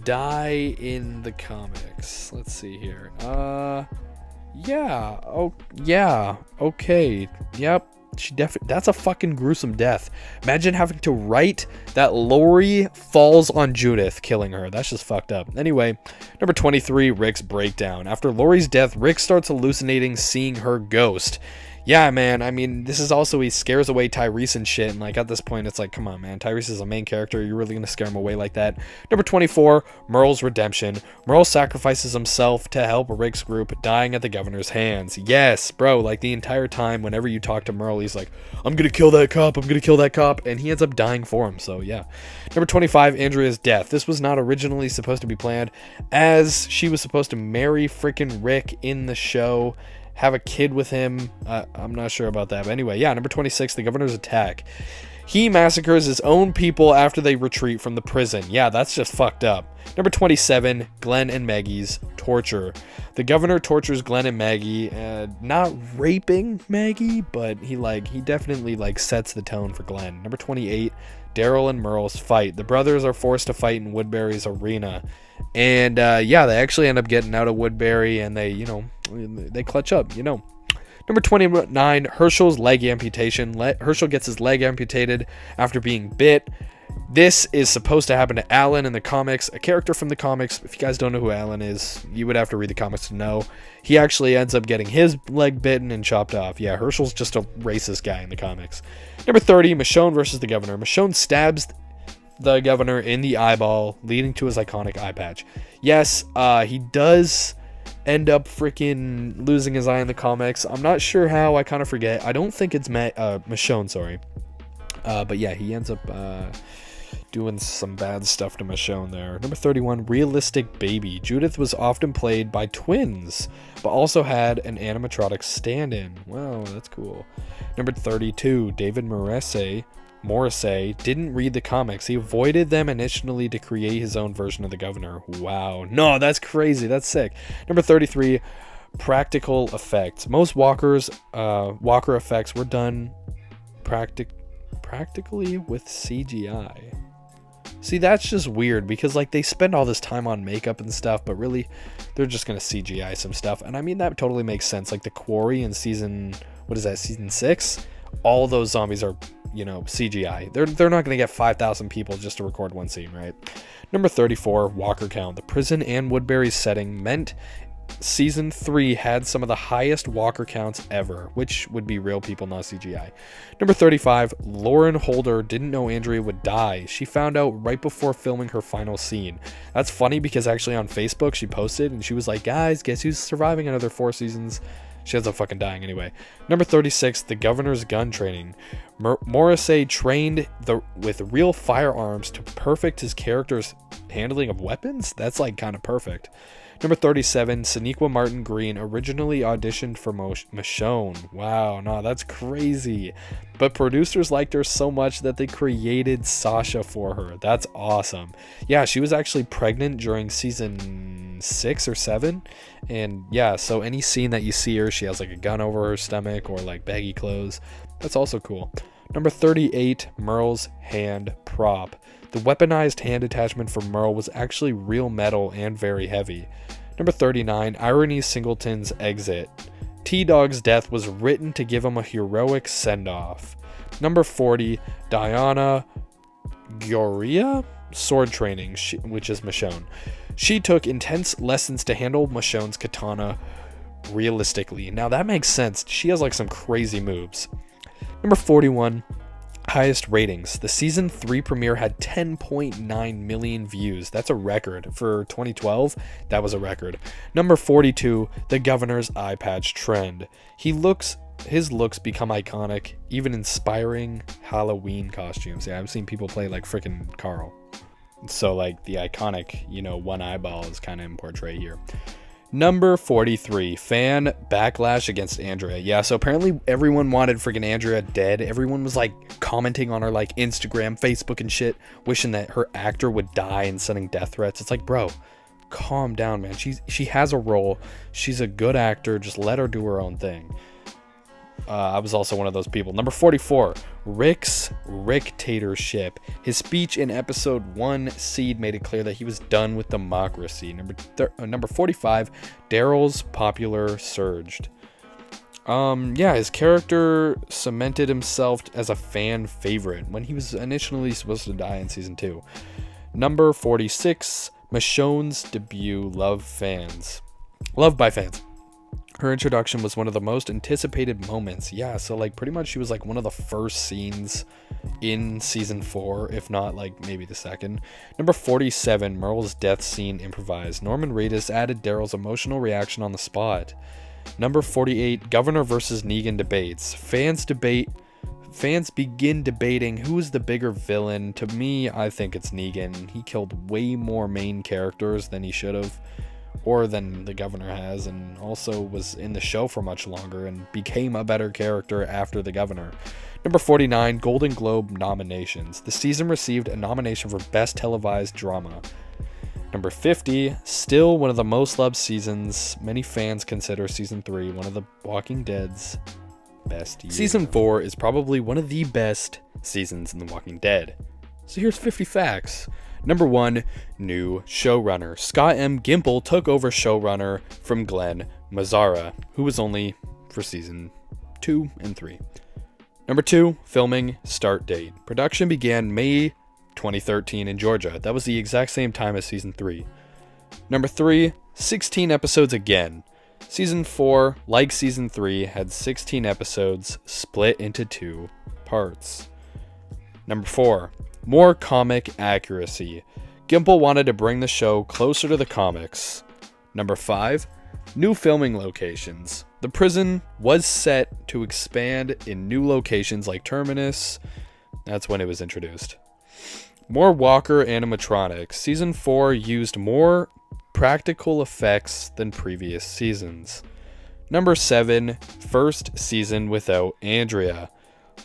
die in the comics? Let's see here. Yeah. Oh, yeah. Okay. Yep. That's a fucking gruesome death. Imagine having to write that Lori falls on Judith, killing her. That's just fucked up. Anyway, number 23, Rick's breakdown. After Lori's death, Rick starts hallucinating, seeing her ghost. Yeah, man. I mean, this is also, he scares away Tyrese and shit. And like at this point, it's like, come on, man. Tyrese is a main character. You're really gonna scare him away like that? Number 24, Merle's redemption. Merle sacrifices himself to help Rick's group, dying at the governor's hands. Yes, bro. Like the entire time, whenever you talk to Merle, he's like, I'm gonna kill that cop. I'm gonna kill that cop, and he ends up dying for him. So yeah. Number 25, Andrea's death. This was not originally supposed to be planned, as she was supposed to marry freaking Rick in the show, have a kid with him. I'm not sure about that. But anyway, yeah, number 26, the governor's attack. He massacres his own people after they retreat from the prison. Yeah, that's just fucked up. Number 27, Glenn and Maggie's torture. The governor tortures Glenn and Maggie, not raping Maggie, but he definitely sets the tone for Glenn. Number 28, Daryl and Merle's fight. The brothers are forced to fight in Woodbury's arena. And yeah, they actually end up getting out of Woodbury, and they clutch up, Number 29, Herschel's leg amputation. Herschel gets his leg amputated after being bit. This is supposed to happen to Alan in the comics, a character from the comics. If you guys don't know who Alan is, you would have to read the comics to know. He actually ends up getting his leg bitten and chopped off. Yeah, Herschel's just a racist guy in the comics. Number 30, Michonne versus the governor. Michonne stabs the governor in the eyeball, leading to his iconic eye patch. Yes, he does end up freaking losing his eye in the comics. I'm not sure how. I kind of forget. I don't think it's Michonne, sorry. But yeah, he ends up doing some bad stuff to Michonne there. Number 31, realistic baby. Judith was often played by twins, but also had an animatronic stand-in. Wow, that's cool. Number 32, David Morrissey didn't read the comics. He avoided them initially to create his own version of the governor. Wow. No, that's crazy. That's sick. Number 33, practical effects. Most Walker effects were done practically with CGI. See, that's just weird because they spend all this time on makeup and stuff, but really they're just going to CGI some stuff. And I mean, that totally makes sense. Like the Quarry in season 6? All those zombies are, CGI. They're not going to get 5,000 people just to record one scene, right? Number 34, Walker count. The prison and Woodbury's setting meant season 3 had some of the highest Walker counts ever, which would be real people, not CGI. Number 35, Lauren Holder didn't know Andrea would die. She found out right before filming her final scene. That's funny because actually on Facebook she posted and she was like, guys, guess who's surviving another 4 seasons? She ends up fucking dying anyway. Number 36, the governor's gun training. Morrissey trained with real firearms to perfect his character's handling of weapons. That's kind of perfect. Number 37, Sonequa Martin Green originally auditioned for Michonne. Wow, no, that's crazy. But producers liked her so much that they created Sasha for her. That's awesome. Yeah, she was actually pregnant during season 6 or 7. And yeah, so any scene that you see her, she has a gun over her stomach or baggy clothes. That's also cool. Number 38, Merle's hand prop. The weaponized hand attachment for Merle was actually real metal and very heavy. Number 39, Irony Singleton's exit. T-Dog's death was written to give him a heroic send-off. Number 40, Diana Gioria, sword training, which is Michonne. She took intense lessons to handle Michonne's katana realistically. Now that makes sense. She has some crazy moves. Number 41, highest ratings. The season 3 premiere had 10.9 million views. That's a record. For 2012, that was a record. Number 42, the governor's eye patch trend. His looks become iconic, even inspiring Halloween costumes. Yeah, I've seen people play freaking Carl. So the iconic, one eyeball is kind of in portray here. Number 43, fan backlash against Andrea. Yeah, so apparently everyone wanted freaking Andrea dead. Everyone was commenting on her Instagram, Facebook and shit, wishing that her actor would die and sending death threats. It's bro, calm down, man. She has a role. She's a good actor. Just let her do her own thing. I was also one of those people. Number 44, Rick's dictatorship. His speech in episode 1 Seed made it clear that he was done with democracy. Number 45, Daryl's popular surged. Yeah, his character cemented himself as a fan favorite when he was initially supposed to die in season 2. Number 46, Michonne's debut, loved by fans. Her introduction was one of the most anticipated moments. Yeah, so like pretty much she was like one of the first scenes in season 4, if not like maybe the second. Number 47, Merle's death scene improvised. Norman Reedus added Daryl's emotional reaction on the spot. Number 48, Governor versus Negan debates. Fans begin debating who is the bigger villain. To me, I think it's Negan. He killed way more main characters than he should have, or than the governor has, and also was in the show for much longer and became a better character after the governor. Number 49, Golden Globe nominations. The season received a nomination for Best Televised Drama. Number 50, still one of the most loved seasons. Many fans consider season 3 one of The Walking Dead's best years. Season 4 is probably one of the best seasons in The Walking Dead. So here's 50 facts. Number 1, new showrunner. Scott M. Gimple took over showrunner from Glenn Mazzara, who was only for season 2 and 3. Number 2, filming start date. Production began May 2013 in Georgia. That was the exact same time as season 3. Number 3, 16 episodes again. Season 4, like season 3, had 16 episodes split into 2 parts. Number 4, more comic accuracy. Gimple wanted to bring the show closer to the comics. Number 5, new filming locations. The prison was set to expand in new locations like Terminus. That's when it was introduced. More Walker animatronics. Season 4 used more practical effects than previous seasons. Number 7, first season without Andrea.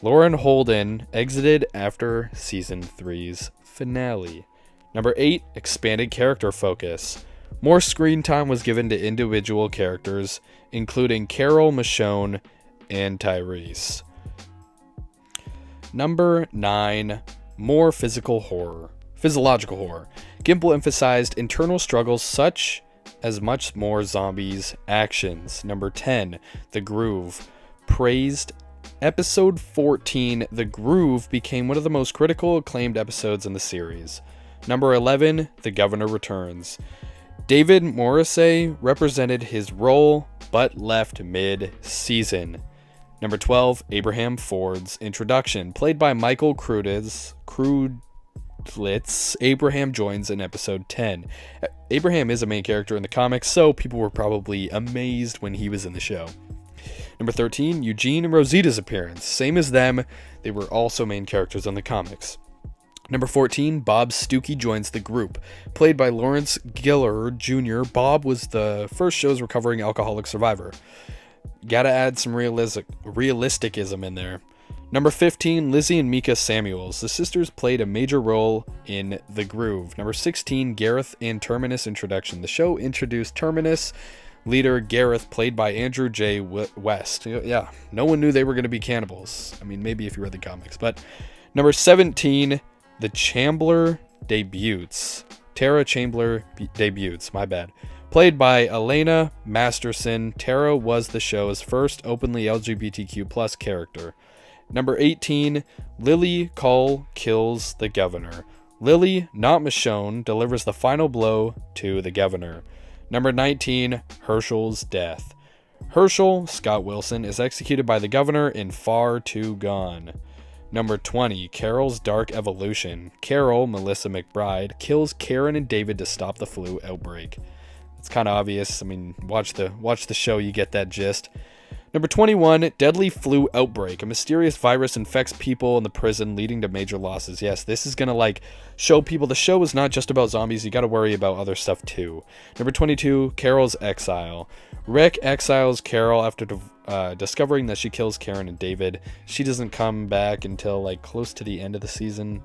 Lauren Holden exited after season 3's finale. Number 8, expanded character focus. More screen time was given to individual characters, including Carol, Michonne, and Tyrese. Number 9, more physiological horror. Gimple emphasized internal struggles such as much more zombies actions. Number 10, The Groove. Praised episode 14, The Groove became one of the most critical acclaimed episodes in the series. Number 11, The Governor Returns. David Morrissey represented his role, but left mid-season. Number 12, Abraham Ford's introduction. Played by Michael Crudlitz, Abraham joins in episode 10. Abraham is a main character in the comics, so people were probably amazed when he was in the show. Number 13, Eugene and Rosita's appearance. Same as them, they were also main characters in the comics. Number 14, Bob Stuckey joins the group. Played by Lawrence Gillard Jr., Bob was the first show's recovering alcoholic survivor. Gotta add some realisticism in there. Number 15, Lizzie and Mika Samuels. The sisters played a major role in The Groove. Number 16, Gareth and Terminus introduction. The show introduced Terminus leader Gareth, played by Andrew J. West. Yeah, no one knew they were going to be cannibals. I mean, maybe if you read the comics. But number 17, The Chambler debuts. Tara Chambler debuts, my bad. Played by Elena Masterson, Tara was the show's first openly LGBTQ+ character. Number 18, Lily Cole kills the governor. Lily, not Michonne, delivers the final blow to the governor. Number 19, Herschel's death. Herschel, Scott Wilson, is executed by the governor in Far Too Gone. Number 20, Carol's dark evolution. Carol, Melissa McBride, kills Karen and David to stop the flu outbreak. It's kind of obvious. I mean, watch the show, you get that gist. Number 21, deadly flu outbreak. A mysterious virus infects people in the prison, leading to major losses. Yes, this is going to show people the show is not just about zombies. You got to worry about other stuff too. Number 22, Carol's exile. Rick exiles Carol after discovering that she kills Karen and David. She doesn't come back until close to the end of the season.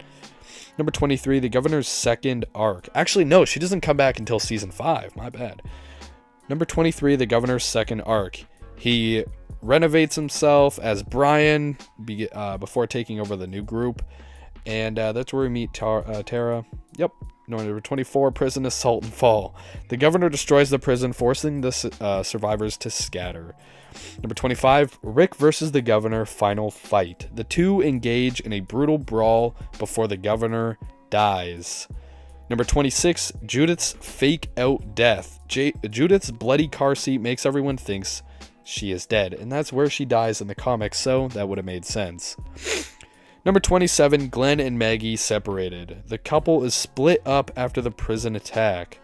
Number 23, the governor's second arc. Actually, no, she doesn't come back until season 5. My bad. Number 23, the governor's second arc. He renovates himself as Brian before taking over the new group. And that's where we meet Tara. Yep. Number 24, prison assault and fall. The governor destroys the prison, forcing the survivors to scatter. Number 25, Rick versus the governor, final fight. The two engage in a brutal brawl before the governor dies. Number 26, Judith's fake out death. Judith's bloody car seat makes everyone think she is dead. And that's where she dies in the comics, so that would have made sense. Number 27, Glenn and Maggie separated. The couple is split up after the prison attack.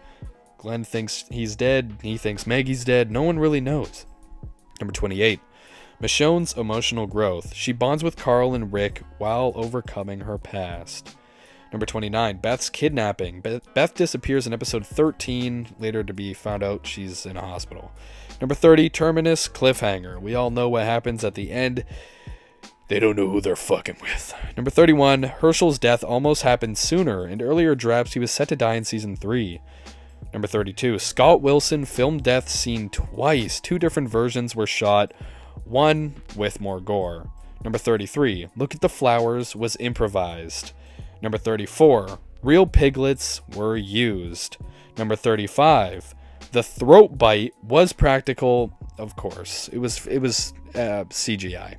Glenn thinks he's dead. He thinks Maggie's dead. No one really knows. Number 28, Michonne's emotional growth. She bonds with Carl and Rick while overcoming her past. Number 29, Beth's kidnapping. Beth disappears in episode 13, later to be found out she's in a hospital. Number 30, Terminus cliffhanger. We all know what happens at the end. They don't know who they're fucking with. Number 31, Herschel's death almost happened sooner. In earlier drafts, he was set to die in season 3. Number 32, Scott Wilson filmed death scene twice. 2 different versions were shot, one with more gore. Number 33, Look at the Flowers was improvised. Number 34, real piglets were used. Number 35, the throat bite was practical, of course. It was CGI.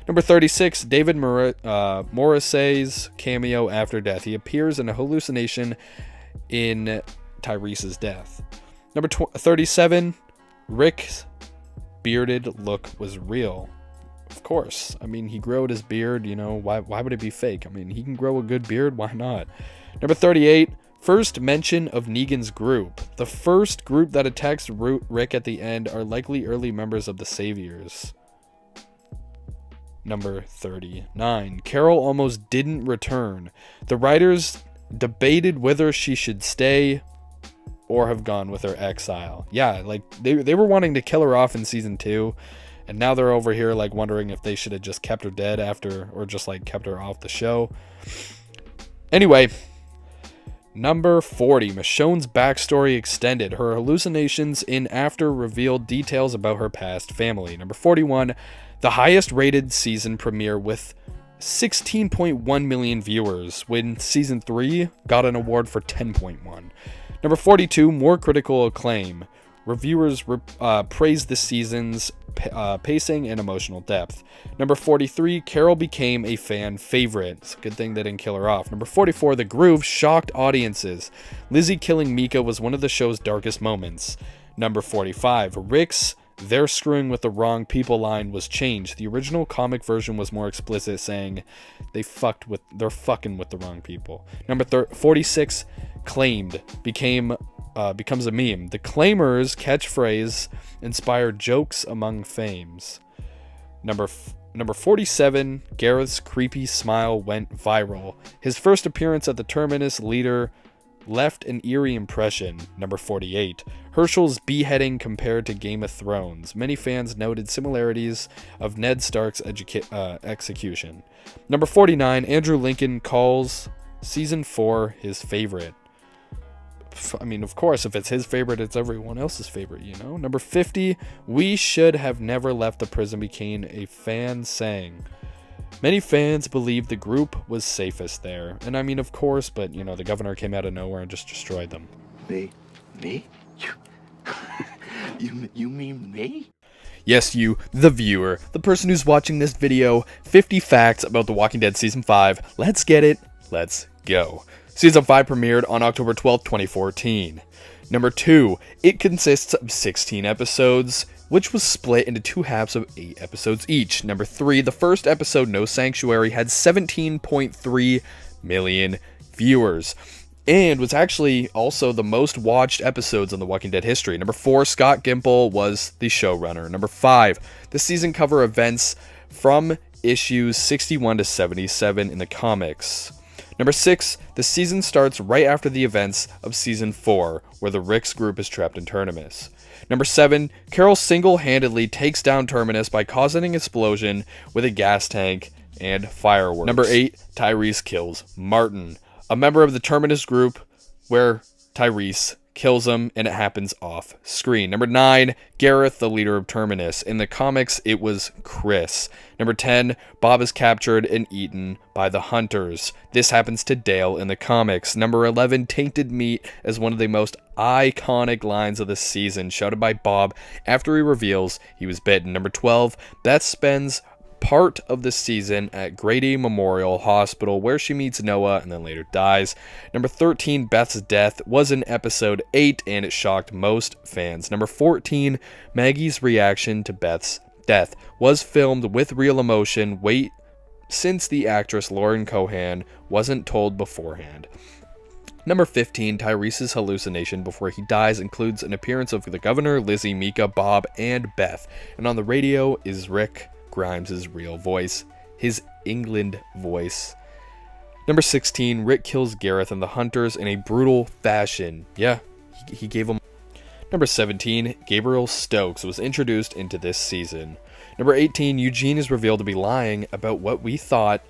Number 36, David Morrissey's cameo after death. He appears in a hallucination in Tyrese's death. Number 37, Rick's bearded look was real. Of course. I mean, he grew out his beard, you know, why would it be fake? I mean, he can grow a good beard, why not? Number 38, first mention of Negan's group. The first group that attacks Rick at the end are likely early members of the Saviors. Number 39, Carol almost didn't return. The writers debated whether she should stay or have gone with her exile. Yeah, like they were wanting to kill her off in season 2, and now they're over here like wondering if they should have just kept her dead after, or just like kept her off the show. Anyway, number 40, Michonne's backstory extended. Her hallucinations in After revealed details about her past family. Number 41, the highest rated season premiere with 16.1 million viewers, when season 3 got an award for 10.1. Number 42, more critical acclaim. Reviewers praised the season's pacing and emotional depth. Number 43, Carol became a fan favorite. It's a good thing they didn't kill her off. Number 44, The Groove shocked audiences. Lizzie killing Mika was one of the show's darkest moments. Number 45, Rick's "they're screwing with the wrong people" line was changed. The original comic version was more explicit, saying they're fucking with the wrong people. Number 46, claimed becomes a meme. The Claimers catchphrase inspired jokes among fames. Number 47, Gareth's creepy smile went viral. His first appearance at the Terminus leader left an eerie impression. Number 48, Herschel's beheading compared to Game of Thrones. Many fans noted similarities of Ned Stark's execution. Number 49, Andrew Lincoln calls season 4 his favorite. I mean, of course, if it's his favorite, it's everyone else's favorite, you know? Number 50, we should have never left the prison, became a fan saying. Many fans believed the group was safest there. And I mean, of course, but, you know, the governor came out of nowhere and just destroyed them. Me? You mean me? Yes, you, the viewer, the person who's watching this video. 50 facts about The Walking Dead Season 5. Let's get it. Let's go. Season 5 premiered on October 12th, 2014. Number 2, it consists of 16 episodes, which was split into 2 halves of 8 episodes each. Number 3, the first episode, No Sanctuary, had 17.3 million viewers, and was actually also the most watched episodes in The Walking Dead history. Number 4, Scott Gimple was the showrunner. Number 5, the season cover events from issues 61 to 77 in the comics. Number 6, the season starts right after the events of Season 4, where the Rick's group is trapped in Terminus. Number 7, Carol single-handedly takes down Terminus by causing an explosion with a gas tank and fireworks. Number 8, Tyrese kills Martin, a member of the Terminus group, where Tyrese kills him, and it happens off screen. Number 9, Gareth, the leader of Terminus. In the comics, it was Chris. Number 10, Bob is captured and eaten by the Hunters. This happens to Dale in the comics. Number 11, Tainted Meat, as one of the most iconic lines of the season, shouted by Bob after he reveals he was bitten. Number 12, Beth spends part of the season at Grady Memorial Hospital, where she meets Noah and then later dies. Number 13, Beth's death was in episode 8, and it shocked most fans. Number 14, Maggie's reaction to Beth's death was filmed with real emotion. Since the actress Lauren Cohan wasn't told beforehand. Number 15, Tyrese's hallucination before he dies includes an appearance of the governor, Lizzie, Mika, Bob, and Beth. And on the radio is Rick Grimes' real voice, his England voice. Number 16, Rick kills Gareth and the Hunters in a brutal fashion. Yeah, he gave them. Number 17, Gabriel Stokes was introduced into this season. Number 18, Eugene is revealed to be lying about what we thought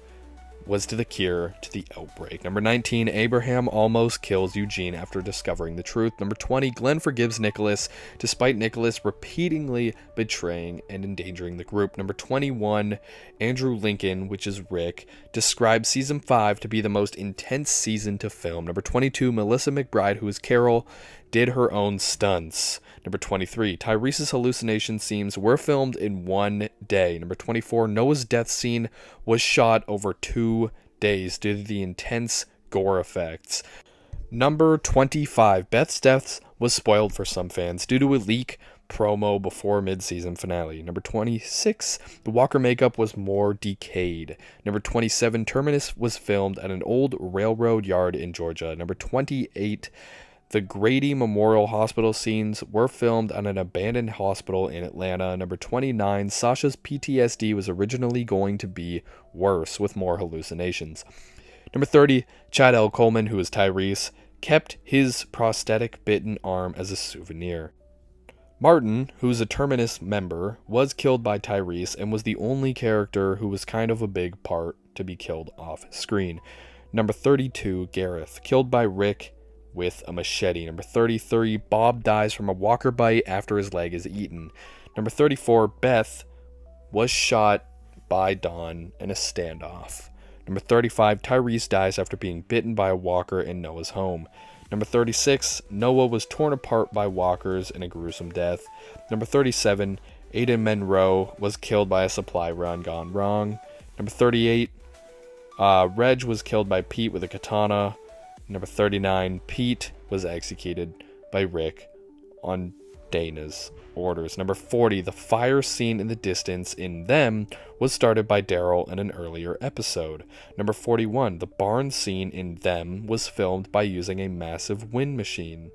was the cure to the outbreak. Number 19, Abraham almost kills Eugene after discovering the truth. Number 20, Glenn forgives Nicholas despite Nicholas repeatedly betraying and endangering the group. Number 21, Andrew Lincoln, which is Rick, describes season 5 to be the most intense season to film. Number 22, Melissa McBride, who is Carol, did her own stunts. Number 23, Tyrese's hallucination scenes were filmed in one day. Number 24, Noah's death scene was shot over 2 days due to the intense gore effects. Number 25, Beth's death was spoiled for some fans due to a leak promo before mid-season finale. Number 26, the Walker makeup was more decayed. Number 27, Terminus was filmed at an old railroad yard in Georgia. Number 28, the Grady Memorial Hospital scenes were filmed at an abandoned hospital in Atlanta. Number 29, Sasha's PTSD was originally going to be worse with more hallucinations. Number 30, Chad L. Coleman, who is Tyrese, kept his prosthetic bitten arm as a souvenir. Martin, who's a Terminus member, was killed by Tyrese and was the only character who was kind of a big part to be killed off screen. Number 32, Gareth, killed by Rick with a machete. Number 33, Bob dies from a walker bite after his leg is eaten. Number 34, Beth was shot by Dawn in a standoff. Number 35, Tyrese dies after being bitten by a walker in Noah's home. Number 36, Noah was torn apart by walkers in a gruesome death. Number 37, Aiden Monroe was killed by a supply run gone wrong. Number 38, Reg was killed by Pete with a katana. Number 39, Pete was executed by Rick on Dana's orders. Number 40, the fire scene in the distance in Them was started by Daryl in an earlier episode. Number 41, the barn scene in Them was filmed by using a massive wind machine.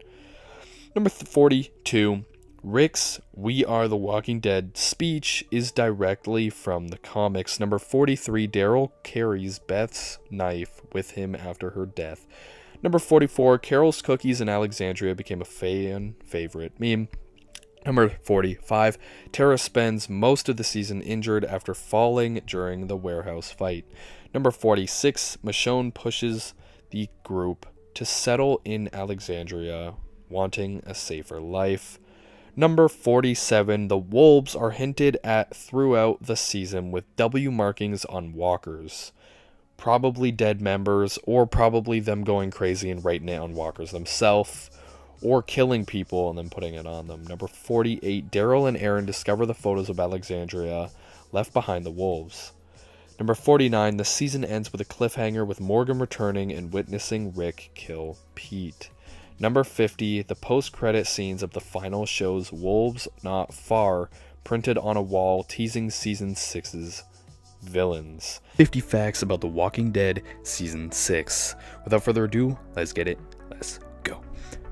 Number 42, Rick's "We Are the Walking Dead" speech is directly from the comics. Number 43, Daryl carries Beth's knife with him after her death. Number 44, Carol's cookies in Alexandria became a fan favorite meme. Number 45, Tara spends most of the season injured after falling during the warehouse fight. Number 46, Michonne pushes the group to settle in Alexandria, wanting a safer life. Number 47, the wolves are hinted at throughout the season with W markings on walkers. Probably dead members, or probably them going crazy and writing it on walkers themselves, or killing people and then putting it on them. Number 48, Daryl and Aaron discover the photos of Alexandria left behind the wolves. Number 49, the season ends with a cliffhanger with Morgan returning and witnessing Rick kill Pete. Number 50, the post-credit scenes of the final shows Wolves Not Far printed on a wall teasing season 6's villains. 50 facts about The Walking Dead Season 6. Without further ado, let's get it. Let's go.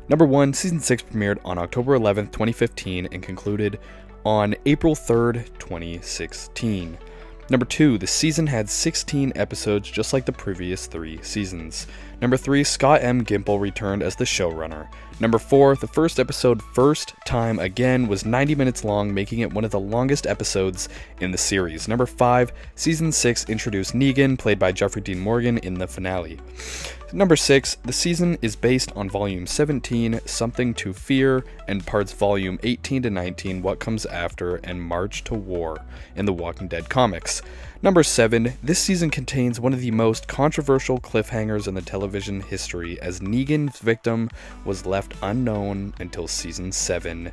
Number 1, Season 6 premiered on October 11th, 2015 and concluded on April 3rd, 2016. Number 2, the season had 16 episodes just like the previous 3 seasons. Number 3, Scott M. Gimple returned as the showrunner. Number 4, the first episode, First Time Again, was 90 minutes long, making it one of the longest episodes in the series. Number 5, Season 6 introduced Negan, played by Jeffrey Dean Morgan, in the finale. Number 6, the season is based on Volume 17, Something to Fear, and parts Volume 18 to 19, What Comes After, and March to War, in the Walking Dead comics. Number 7, this season contains one of the most controversial cliffhangers in the television history, as Negan's victim was left unknown until Season 7.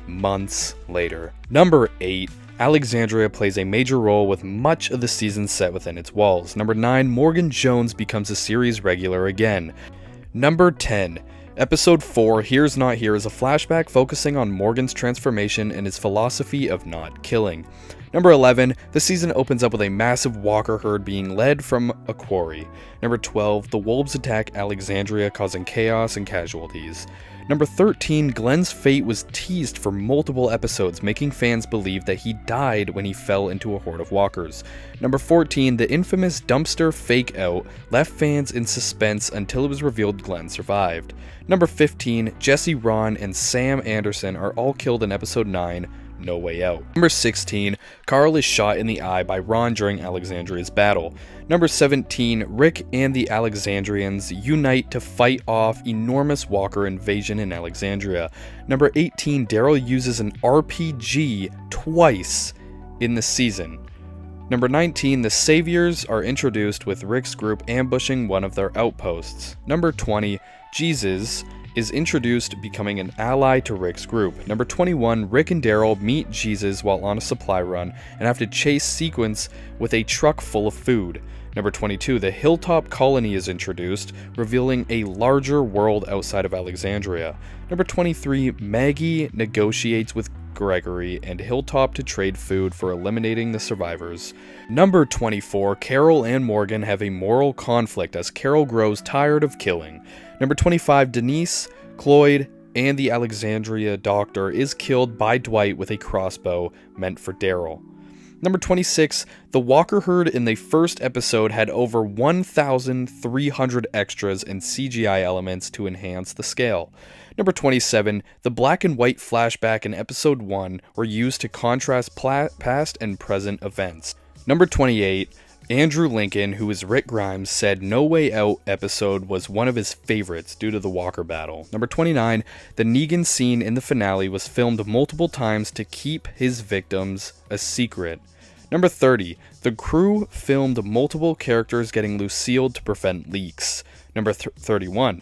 months later. Number 8. Alexandria plays a major role with much of the season set within its walls. Number 9. Morgan Jones becomes a series regular again. Number 10. Episode 4, Here's Not Here, is a flashback focusing on Morgan's transformation and his philosophy of not killing. Number 11, the season opens up with a massive walker herd being led from a quarry. Number 12, the wolves attack Alexandria, causing chaos and casualties. Number 13, Glenn's fate was teased for multiple episodes, making fans believe that he died when he fell into a horde of walkers. Number 14, the infamous dumpster fake out left fans in suspense until it was revealed Glenn survived. Number 15, Jesse, Ron, and Sam Anderson are all killed in episode 9, No Way Out. Number 16, Carl is shot in the eye by Ron during Alexandria's battle. Number 17, Rick and the Alexandrians unite to fight off enormous walker invasion in Alexandria. Number 18, Daryl uses an RPG twice in the season. Number 19, the Saviors are introduced with Rick's group ambushing one of their outposts. Number 20, Jesus is introduced, becoming an ally to Rick's group. Number 21, Rick and Daryl meet Jesus while on a supply run and have to chase Sequence with a truck full of food. Number 22, the Hilltop Colony is introduced, revealing a larger world outside of Alexandria. Number 23, Maggie negotiates with Gregory and Hilltop to trade food for eliminating the survivors. Number 24, Carol and Morgan have a moral conflict as Carol grows tired of killing. Number 25, Denise, Cloyd, and the Alexandria doctor is killed by Dwight with a crossbow meant for Daryl. Number 26, the walker herd in the first episode had over 1,300 extras and CGI elements to enhance the scale. Number 27, the black and white flashback in episode 1 were used to contrast past and present events. Number 28, Andrew Lincoln, who is Rick Grimes, said No Way Out episode was one of his favorites due to the walker battle. Number 29, the Negan scene in the finale was filmed multiple times to keep his victims a secret. Number 30, the crew filmed multiple characters getting Lucille to prevent leaks. Number 31,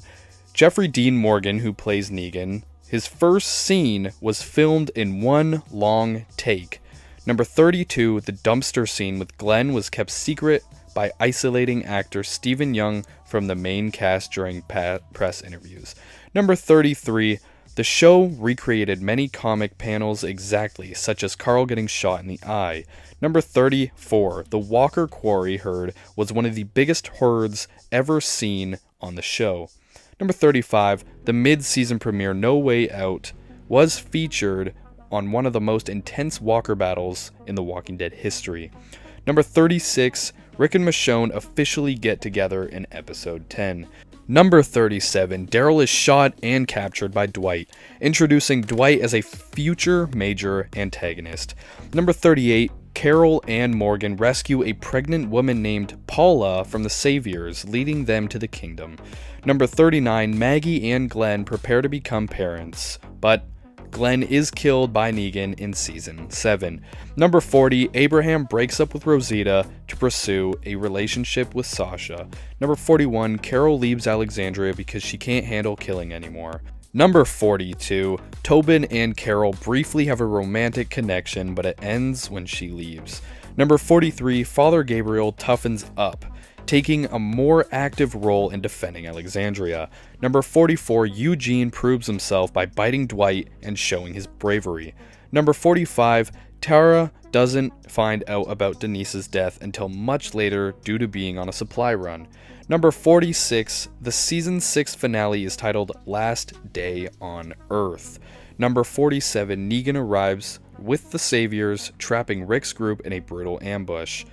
Jeffrey Dean Morgan, who plays Negan, his first scene was filmed in one long take. Number 32, the dumpster scene with Glenn was kept secret by isolating actor Stephen Young from the main cast during press interviews. Number 33, the show recreated many comic panels exactly, such as Carl getting shot in the eye. Number 34, the Walker Quarry herd was one of the biggest herds ever seen on the show. Number 35, the mid-season premiere No Way Out was featured on one of the most intense walker battles in The Walking Dead history. Number 36, Rick and Michonne officially get together in episode 10. Number 37, Daryl is shot and captured by Dwight, introducing Dwight as a future major antagonist. Number 38, Carol and Morgan rescue a pregnant woman named Paula from the Saviors, leading them to the kingdom. Number 39, Maggie and Glenn prepare to become parents, but Glenn is killed by Negan in season 7. Number 40, Abraham breaks up with Rosita to pursue a relationship with Sasha. Number 41, Carol leaves Alexandria because she can't handle killing anymore. Number 42, Tobin and Carol briefly have a romantic connection, but it ends when she leaves. Number 43, Father Gabriel toughens up, taking a more active role in defending Alexandria. Number 44, Eugene proves himself by biting Dwight and showing his bravery. Number 45, Tara doesn't find out about Denise's death until much later due to being on a supply run. Number 46, the season 6 finale is titled Last Day on Earth. Number 47, Negan arrives with the Saviors, trapping Rick's group in a brutal ambush.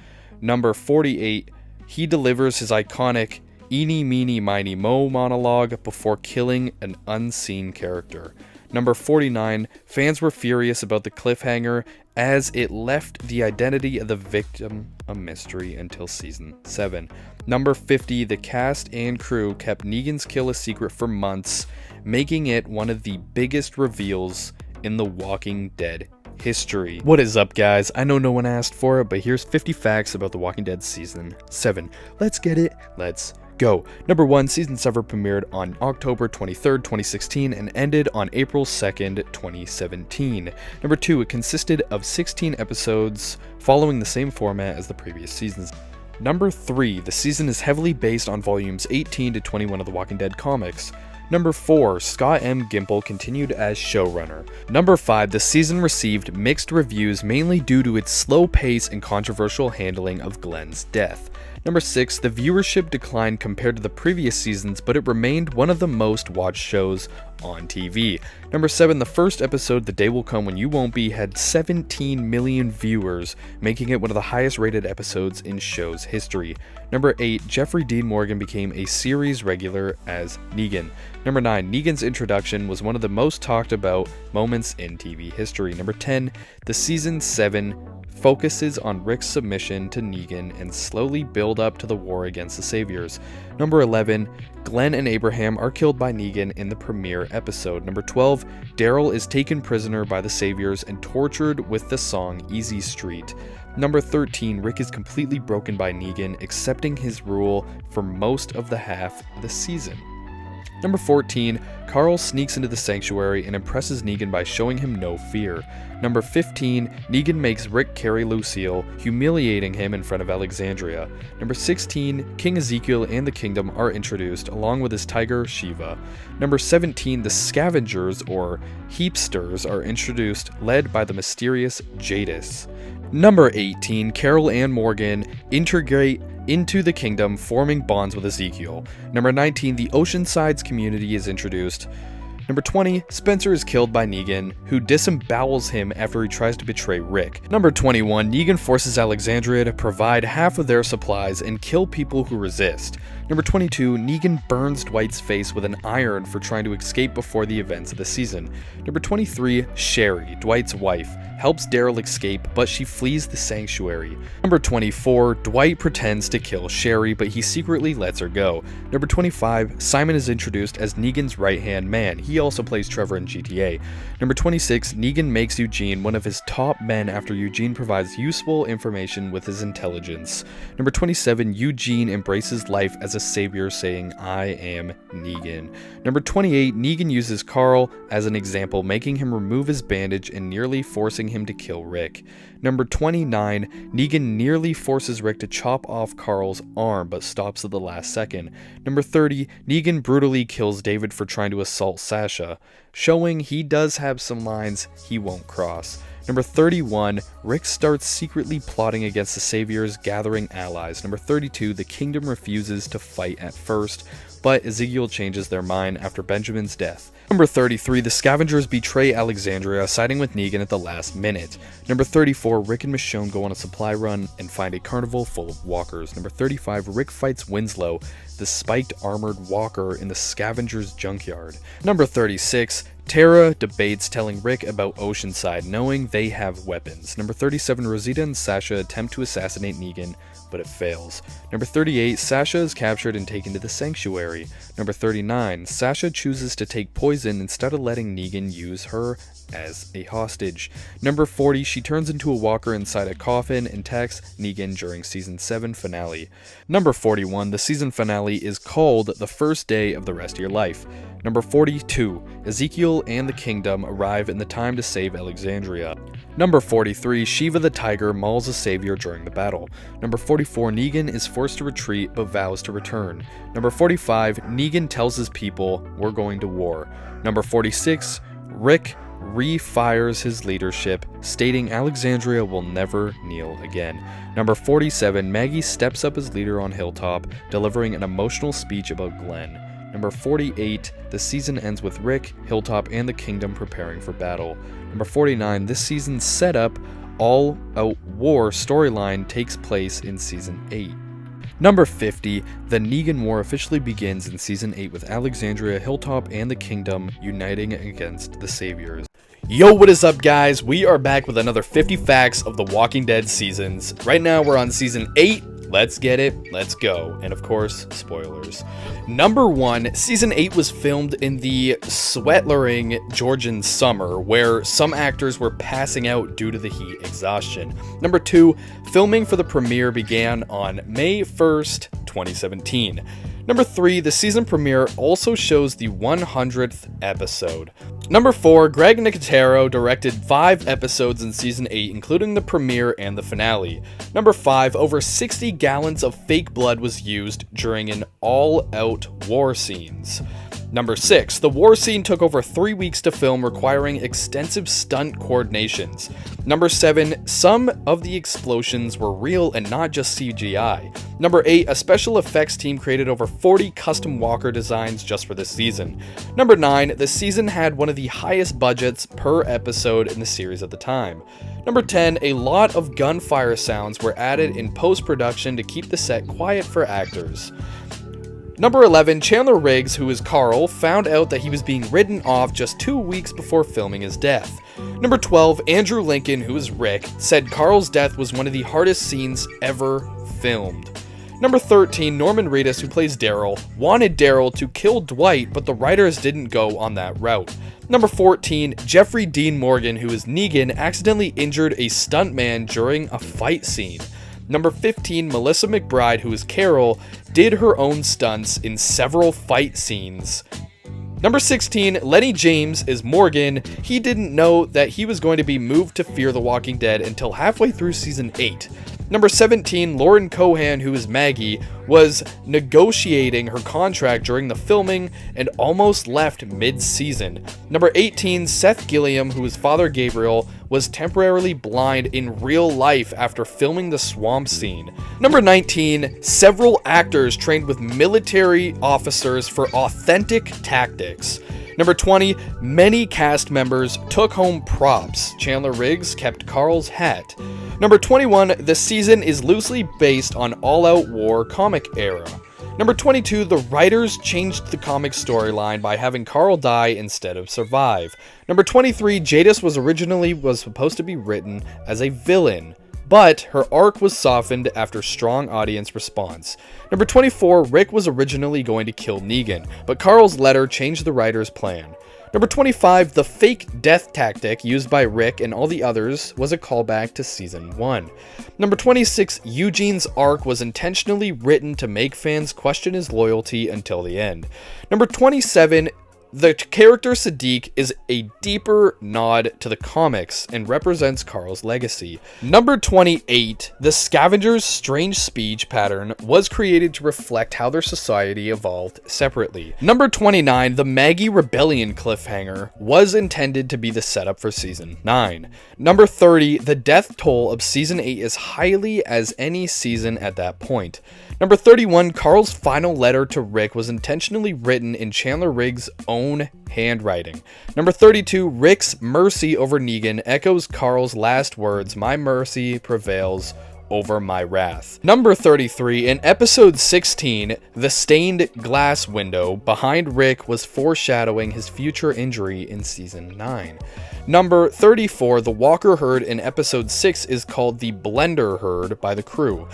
Number 48, he delivers his iconic "Eeny, meeny, miny, mo" monologue before killing an unseen character. Number 49, fans were furious about the cliffhanger as it left the identity of the victim a mystery until season 7. Number 50, the cast and crew kept Negan's kill a secret for months, making it one of the biggest reveals in The Walking Dead history. What is up, guys? I know no one asked for it, but here's 50 facts about The Walking Dead season 7. Let's get it. Let's Go. Number 1, Season 7 premiered on October 23rd, 2016 and ended on April 2nd, 2017. Number 2, it consisted of 16 episodes following the same format as the previous seasons. Number 3, the season is heavily based on volumes 18 to 21 of the Walking Dead comics. Number 4, Scott M. Gimple continued as showrunner. Number 5, the season received mixed reviews mainly due to its slow pace and controversial handling of Glenn's death. Number 6, the viewership declined compared to the previous seasons, but it remained one of the most watched shows on TV. Number 7, the first episode, The Day Will Come When You Won't Be, had 17 million viewers, making it one of the highest rated episodes in show's history. Number 8, Jeffrey Dean Morgan became a series regular as Negan. Number 9, Negan's introduction was one of the most talked about moments in TV history. Number 10, the season 7 focuses on Rick's submission to Negan and slowly build up to the war against the Saviors. Number 11, Glenn and Abraham are killed by Negan in the premiere episode. Number 12, Daryl is taken prisoner by the Saviors and tortured with the song Easy Street. Number 13, Rick is completely broken by Negan, accepting his rule for most of the half of the season. Number 14, Carl sneaks into the sanctuary and impresses Negan by showing him no fear. Number 15, Negan makes Rick carry Lucille, humiliating him in front of Alexandria. Number 16, King Ezekiel and the Kingdom are introduced, along with his tiger, Shiva. Number 17, the Scavengers, or Heapsters, are introduced, led by the mysterious Jadis. Number 18, Carol and Morgan integrate into the Kingdom, forming bonds with Ezekiel. Number 19, the Oceanside's community is introduced. Number 20, Spencer is killed by Negan, who disembowels him after he tries to betray Rick. Number 21, Negan forces Alexandria to provide half of their supplies and kill people who resist. Number 22, Negan burns Dwight's face with an iron for trying to escape before the events of the season. Number 23, Sherry, Dwight's wife, helps Daryl escape, but she flees the sanctuary. Number 24, Dwight pretends to kill Sherry, but he secretly lets her go. Number 25, Simon is introduced as Negan's right-hand man. He also plays Trevor in GTA. Number 26, Negan makes Eugene one of his top men after Eugene provides useful information with his intelligence. Number 27, Eugene embraces life as a savior, saying, "I am Negan." Number 28, Negan uses Carl as an example, making him remove his bandage and nearly forcing him to kill Rick. Number 29, Negan nearly forces Rick to chop off Carl's arm, but stops at the last second. Number 30, Negan brutally kills David for trying to assault Sasha, showing he does have some lines he won't cross. Number 31, Rick starts secretly plotting against the Saviors, gathering allies. Number 32, the Kingdom refuses to fight at first, but Ezekiel changes their mind after Benjamin's death. Number 33, the Scavengers betray Alexandria, siding with Negan at the last minute. Number 34, Rick and Michonne go on a supply run and find a carnival full of walkers. Number 35, Rick fights Winslow, the spiked armored walker, in the Scavengers' junkyard. Number 36, Tara debates telling Rick about Oceanside, knowing they have weapons. Number 37, Rosita and Sasha attempt to assassinate Negan, but it fails. Number 38, Sasha is captured and taken to the sanctuary. Number 39, Sasha chooses to take poison instead of letting Negan use her as a hostage. Number 40, she turns into a walker inside a coffin and attacks Negan during season 7 finale. Number 41, the season finale is called The First Day of the Rest of Your Life. Number 42, Ezekiel and the Kingdom arrive in the time to save Alexandria. Number 43, Shiva the Tiger mauls a savior during the battle. Number 44, Negan is forced to retreat but vows to return. Number 45, Negan tells his people, "We're going to war." Number 46, Rick refires his leadership, stating Alexandria will never kneel again. Number 47, Maggie steps up as leader on Hilltop, delivering an emotional speech about Glenn. Number 48, the season ends with Rick, Hilltop, and the Kingdom preparing for battle. Number 49, this season's setup, all-out war storyline takes place in season 8. Number 50, the Negan War officially begins in season 8 with Alexandria, Hilltop, and the Kingdom uniting against the Saviors. Yo, what is up, guys? We are back with another 50 facts of the Walking Dead seasons. Right now we're on season 8. Let's get it, let's go. And of course, spoilers. Number 1, season 8 was filmed in the sweltering Georgian summer, where some actors were passing out due to the heat exhaustion. Number 2, filming for the premiere began on May 1st, 2017. Number 3, the season premiere also shows the 100th episode. Number 4, Greg Nicotero directed 5 episodes in season 8, including the premiere and the finale. Number 5, over 60 gallons of fake blood was used during an all-out war scenes. Number 6, the war scene took over 3 weeks to film, requiring extensive stunt coordinations. Number 7, some of the explosions were real and not just CGI. Number 8, a special effects team created over 40 custom walker designs just for this season. Number 9, the season had one of the highest budgets per episode in the series at the time. Number 10, a lot of gunfire sounds were added in post-production to keep the set quiet for actors. Number 11, Chandler Riggs, who is Carl, found out that he was being written off just 2 weeks before filming his death. Number 12, Andrew Lincoln, who is Rick, said Carl's death was one of the hardest scenes ever filmed. Number 13, Norman Reedus, who plays Daryl, wanted Daryl to kill Dwight, but the writers didn't go on that route. Number 14, Jeffrey Dean Morgan, who is Negan, accidentally injured a stuntman during a fight scene. Number 15, Melissa McBride, who is Carol, did her own stunts in several fight scenes. Number 16, Lenny James is Morgan. He didn't know that he was going to be moved to Fear the Walking Dead until halfway through season 8. Number 17, Lauren Cohan, who is Maggie, was negotiating her contract during the filming and almost left mid-season. Number 18, Seth Gilliam, who is Father Gabriel, was temporarily blind in real life after filming the swamp scene. Number 19, several actors trained with military officers for authentic tactics. Number 20, many cast members took home props. Chandler Riggs kept Carl's hat. Number 21, the season is loosely based on All Out War comic era. Number 22, the writers changed the comic storyline by having Carl die instead of survive. Number 23, Jadis was supposed to be written as a villain, but her arc was softened after strong audience response. Number 24, Rick was originally going to kill Negan, but Carl's letter changed the writer's plan. Number 25, the fake death tactic used by Rick and all the others was a callback to season 1. Number 26, Eugene's arc was intentionally written to make fans question his loyalty until the end. Number 27, the character Sadiq is a deeper nod to the comics and represents Carl's legacy. Number 28, the Scavengers' strange speech pattern was created to reflect how their society evolved separately. Number 29, the Maggie Rebellion cliffhanger was intended to be the setup for season 9. Number 30, the death toll of season 8 is highly as any season at that point. Number 31, Carl's final letter to Rick was intentionally written in Chandler Riggs' own handwriting. Number 32, Rick's mercy over Negan echoes Carl's last words, "My mercy prevails over my wrath." Number 33, in episode 16, the stained glass window behind Rick was foreshadowing his future injury in season 9. Number 34, the Walker herd in episode 6 is called the Blender herd by the crew.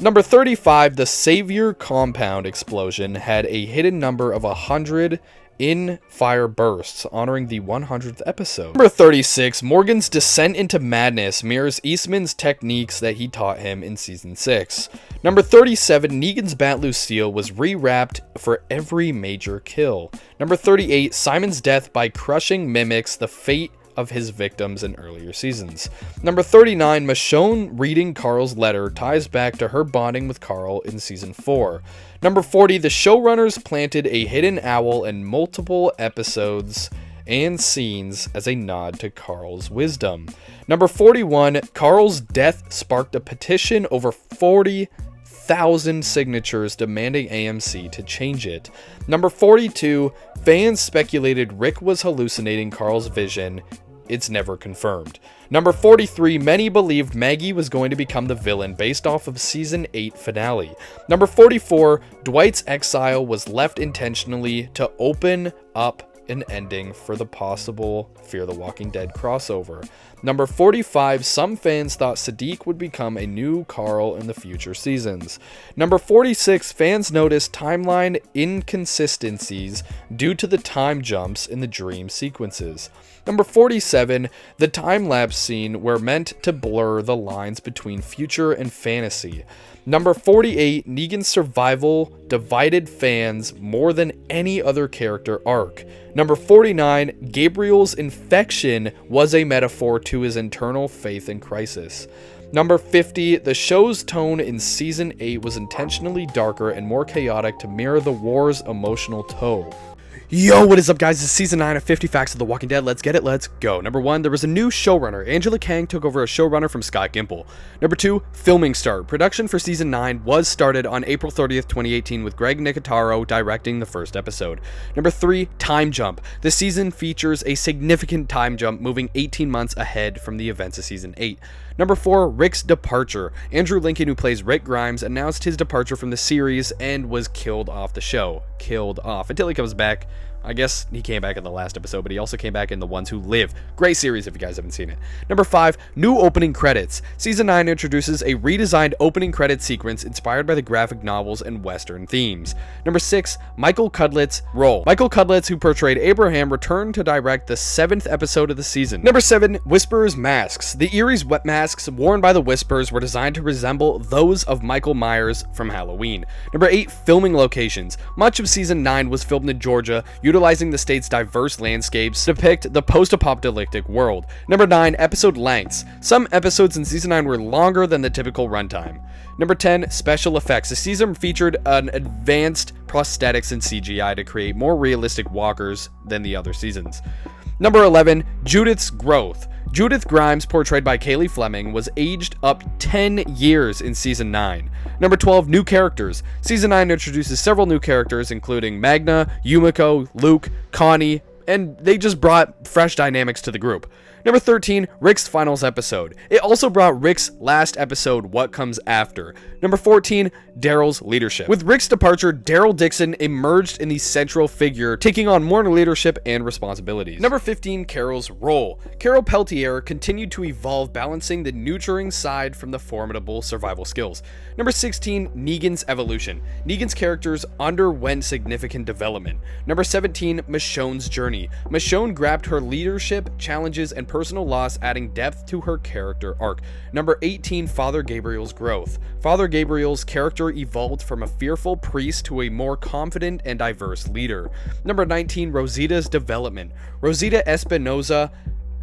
Number 35, the Savior compound explosion had a hidden number of 100 in fire bursts, honoring the 100th episode. Number 36, Morgan's descent into madness mirrors Eastman's techniques that he taught him in season 6. Number 37, Negan's Bat Lucille was rewrapped for every major kill. Number 38, Simon's death by crushing mimics the fate of his victims in earlier seasons. Number 39, Michonne reading Carl's letter ties back to her bonding with Carl in season 4. Number 40, the showrunners planted a hidden owl in multiple episodes and scenes as a nod to Carl's wisdom. Number 41, Carl's death sparked a petition over 40,000 signatures demanding AMC to change it. Number 42, fans speculated Rick was hallucinating Carl's vision. It's never confirmed. Number 43, many believed Maggie was going to become the villain based off of season 8 finale. Number 44, Dwight's exile was left intentionally to open up an ending for the possible Fear the Walking Dead crossover. Number 45, some fans thought Sadiq would become a new Carl in the future seasons. Number 46, fans noticed timeline inconsistencies due to the time jumps in the dream sequences. Number 47, the time-lapse scene were meant to blur the lines between future and fantasy. Number 48, Negan's survival divided fans more than any other character arc. Number 49, Gabriel's infection was a metaphor to his internal faith in crisis. Number 50, the show's tone in Season 8 was intentionally darker and more chaotic to mirror the war's emotional toll. Yo, what is up, guys? It's Season 9 of 50 Facts of The Walking Dead. Let's get it, let's go. Number 1, there was a new showrunner. Angela Kang took over as showrunner from Scott Gimple. Number 2, filming start. Production for Season 9 was started on April 30th, 2018 with Greg Nicotero directing the first episode. Number 3, time jump. The season features a significant time jump, moving 18 months ahead from the events of Season 8. Number 4, Rick's departure. Andrew Lincoln, who plays Rick Grimes, announced his departure from the series and was killed off the show. Killed off until he comes back. I guess he came back in the last episode, but he also came back in The Ones Who Live. Great series if you guys haven't seen it. Number 5, new opening credits. Season 9 introduces a redesigned opening credit sequence inspired by the graphic novels and Western themes. Number 6, Michael Cudlett's role. Michael Cudlitz, who portrayed Abraham, returned to direct the 7th episode of the season. Number 7, Whisperers masks. The Erie's wet masks worn by the Whisperers were designed to resemble those of Michael Myers from Halloween. Number 8, filming locations. Much of Season 9 was filmed in Georgia, utilizing the state's diverse landscapes to depict the post-apocalyptic world. Number 9, episode lengths. Some episodes in Season 9 were longer than the typical runtime. Number 10, special effects. The season featured an advanced prosthetics and CGI to create more realistic walkers than the other seasons. Number 11, Judith's growth. Judith Grimes, portrayed by Kaylee Fleming, was aged up 10 years in Season 9. Number 12, new characters. Season 9 introduces several new characters, including Magna, Yumiko, Luke, Connie, and they just brought fresh dynamics to the group. Number 13, Rick's finals episode. It also brought Rick's last episode, What Comes After. Number 14, Daryl's leadership. With Rick's departure, Daryl Dixon emerged in the central figure, taking on more leadership and responsibilities. Number 15, Carol's role. Carol Peltier continued to evolve, balancing the nurturing side from the formidable survival skills. Number 16, Negan's evolution. Negan's characters underwent significant development. Number 17, Michonne's journey. Michonne grabbed her leadership, challenges, and personal loss, adding depth to her character arc. Number 18, Father Gabriel's growth. Father Gabriel's character evolved from a fearful priest to a more confident and diverse leader. Number 19, Rosita's development. Rosita Espinosa,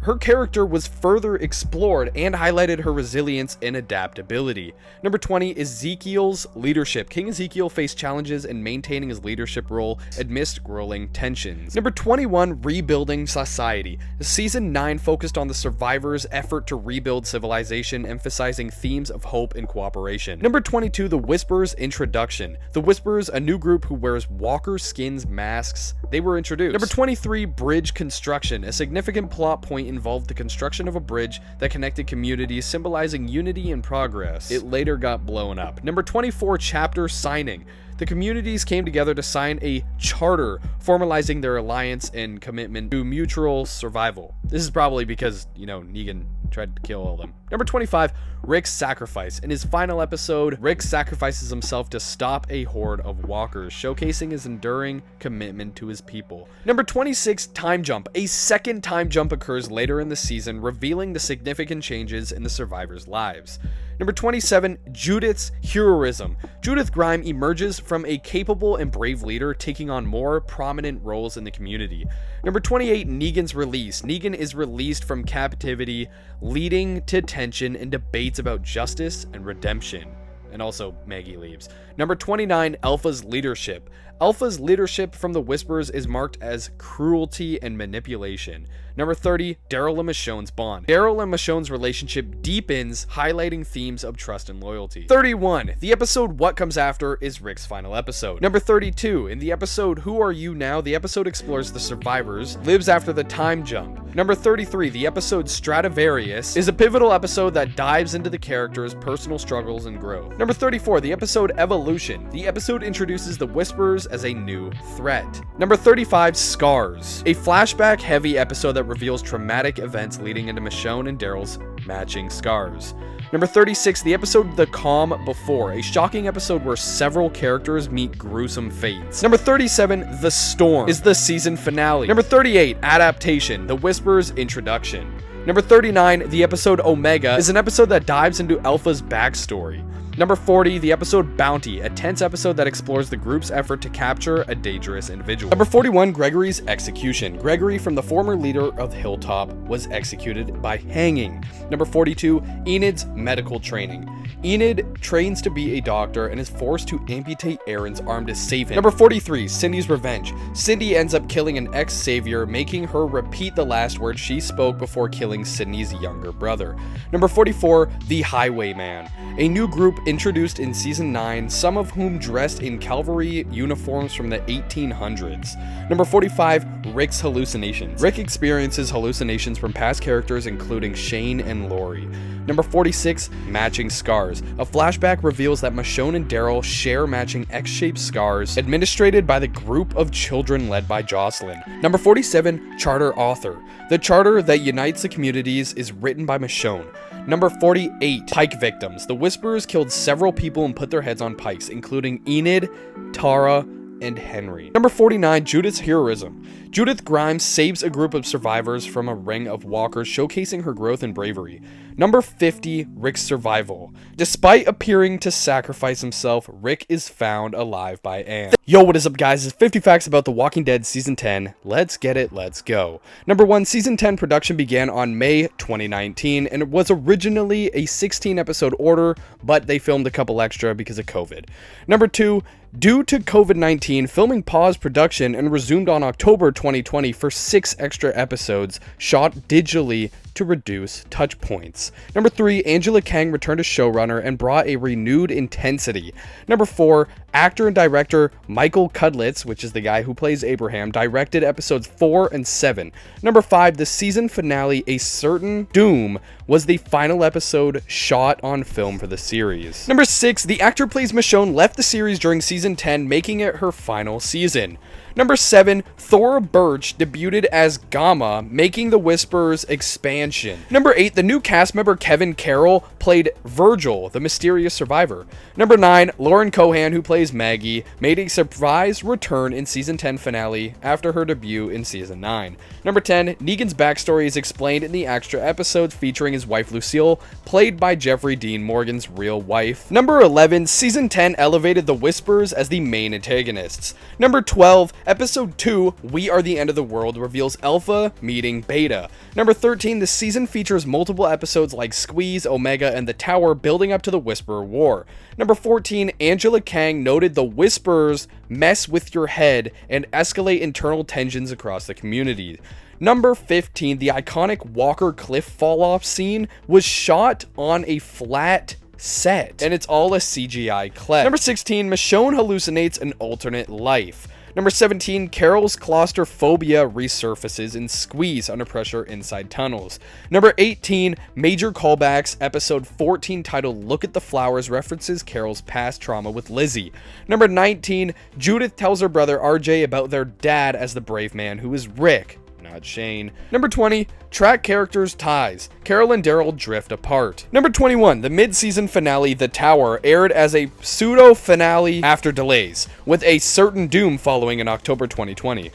her character was further explored and highlighted her resilience and adaptability. Number 20, Ezekiel's leadership. King Ezekiel faced challenges in maintaining his leadership role amidst growing tensions. Number 21, rebuilding society. Season 9 focused on the survivors' effort to rebuild civilization, emphasizing themes of hope and cooperation. Number 22, the Whisperers introduction. The Whisperers, a new group who wears walker skins masks, they were introduced. Number 23, bridge construction. A significant plot point involved the construction of a bridge that connected communities, symbolizing unity and progress. It later got blown up. Number 24, chapter signing. The communities came together to sign a charter, formalizing their alliance and commitment to mutual survival. This is probably because, Negan tried to kill all of them. Number 25, Rick's sacrifice. In his final episode, Rick sacrifices himself to stop a horde of walkers, showcasing his enduring commitment to his people. Number 26, time jump. A second time jump occurs later in the season, revealing the significant changes in the survivors' lives. Number 27, Judith's heroism. Judith Grime emerges from a capable and brave leader, taking on more prominent roles in the community. Number 28, Negan's release. Negan is released from captivity, leading to tension and debates about justice and redemption. And also, Maggie leaves. Number 29, Alpha's leadership. Alpha's leadership from the Whisperers is marked as cruelty and manipulation. Number 30, Daryl and Michonne's bond. Daryl and Michonne's relationship deepens, highlighting themes of trust and loyalty. 31, the episode What Comes After is Rick's final episode. Number 32, in the episode Who Are You Now, the episode explores the survivors, lives after the time jump. Number 33, the episode Stradivarius is a pivotal episode that dives into the characters' personal struggles and growth. Number 34, the episode Evolution. The episode introduces the Whisperers as a new threat. Number 35, Scars, a flashback-heavy episode that reveals traumatic events leading into Michonne and Daryl's matching scars. Number 36, the episode The Calm Before, a shocking episode where several characters meet gruesome fates. Number 37, The Storm, is the season finale. Number 38, Adaptation, The Whisperer's introduction. Number 39, the episode Omega, is an episode that dives into Alpha's backstory. Number 40, the episode Bounty, a tense episode that explores the group's effort to capture a dangerous individual. Number 41, Gregory's execution. Gregory, from the former leader of Hilltop, was executed by hanging. Number 42, Enid's medical training. Enid trains to be a doctor and is forced to amputate Aaron's arm to save him. Number 43, Cindy's revenge. Cindy ends up killing an ex-savior, making her repeat the last words she spoke before killing Sydney's younger brother. Number 44, The Highwayman, a new group introduced in season 9, some of whom dressed in cavalry uniforms from the 1800s. Number 45, Rick's hallucinations. Rick experiences hallucinations from past characters including Shane and Lori. Number 46, Matching Scars. A flashback reveals that Michonne and Daryl share matching X-shaped scars administered by the group of children led by Jocelyn. Number 47, Charter Author. The charter that unites the communities is written by Michonne. Number 48, Pike Victims. The Whisperers killed several people and put their heads on pikes, including Enid, Tara, and Henry. Number 49, Judith's heroism. Judith Grimes saves a group of survivors from a ring of walkers, showcasing her growth and bravery. Number 50, Rick's survival. Despite appearing to sacrifice himself, Rick is found alive by Anne. Yo, what is up, guys? It's 50 facts about The Walking Dead Season 10. Let's get it, let's go. Number 1, Season 10 production began on May 2019, and it was originally a 16-episode order, but they filmed a couple extra because of COVID. Number 2, due to COVID-19, filming paused production and resumed on October 2020 for 6 extra episodes, shot digitally to reduce touch points. Number 3, Angela Kang returned as showrunner and brought a renewed intensity. Number 4, actor and director Michael Cudlitz, which is the guy who plays Abraham, directed episodes 4 and 7. Number 5, the season finale, A Certain Doom, was the final episode shot on film for the series. Number 6, the actor who plays Michonne left the series during season 10, making it her final season. Number 7, Thora Birch debuted as Gamma, making the Whisperers expansion. Number 8, the new cast member Kevin Carroll played Virgil, the mysterious survivor. Number 9, Lauren Cohan, who plays Maggie, made a surprise return in season 10 finale after her debut in season 9. Number 10, Negan's backstory is explained in the extra episodes featuring his wife Lucille, played by Jeffrey Dean Morgan's real wife. Number 11, season 10 elevated the Whisperers as the main antagonists. Number 12, Episode 2, We Are the End of the World, reveals Alpha meeting Beta. Number 13, the season features multiple episodes like Squeeze, Omega, and The Tower building up to the Whisperer War. Number 14, Angela Kang noted the Whisperers mess with your head and escalate internal tensions across the community. Number 15, the iconic Walker cliff fall-off scene was shot on a flat set, and it's all a CGI clip. Number 16, Michonne hallucinates an alternate life. Number 17, Carol's claustrophobia resurfaces in Squeeze under pressure inside tunnels. Number 18, major callbacks, episode 14 titled Look at the Flowers references Carol's past trauma with Lizzie. Number 19, Judith tells her brother RJ about their dad as the brave man who is Rick, not Shane. Number 20, track characters' ties. Carol and Daryl drift apart. Number 21, the mid-season finale, The Tower, aired as a pseudo-finale after delays, with A Certain Doom following in October 2020.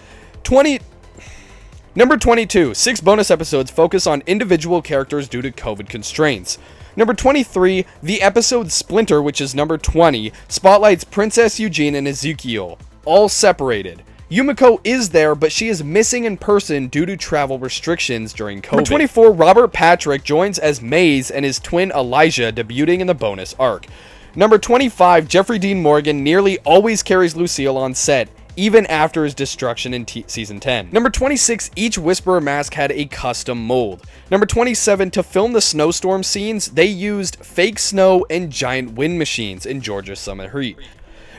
Number 22, 6 bonus episodes focus on individual characters due to COVID constraints. Number 23, the episode Splinter, which is number 20, spotlights Princess Eugene and Ezekiel, all separated. Yumiko is there, but she is missing in person due to travel restrictions during COVID. Number 24, Robert Patrick joins as Maze and his twin Elijah, debuting in the bonus arc. Number 25, Jeffrey Dean Morgan nearly always carries Lucille on set, even after his destruction in season 10. Number 26, each Whisperer mask had a custom mold. Number 27, to film the snowstorm scenes, they used fake snow and giant wind machines in Georgia's summer heat.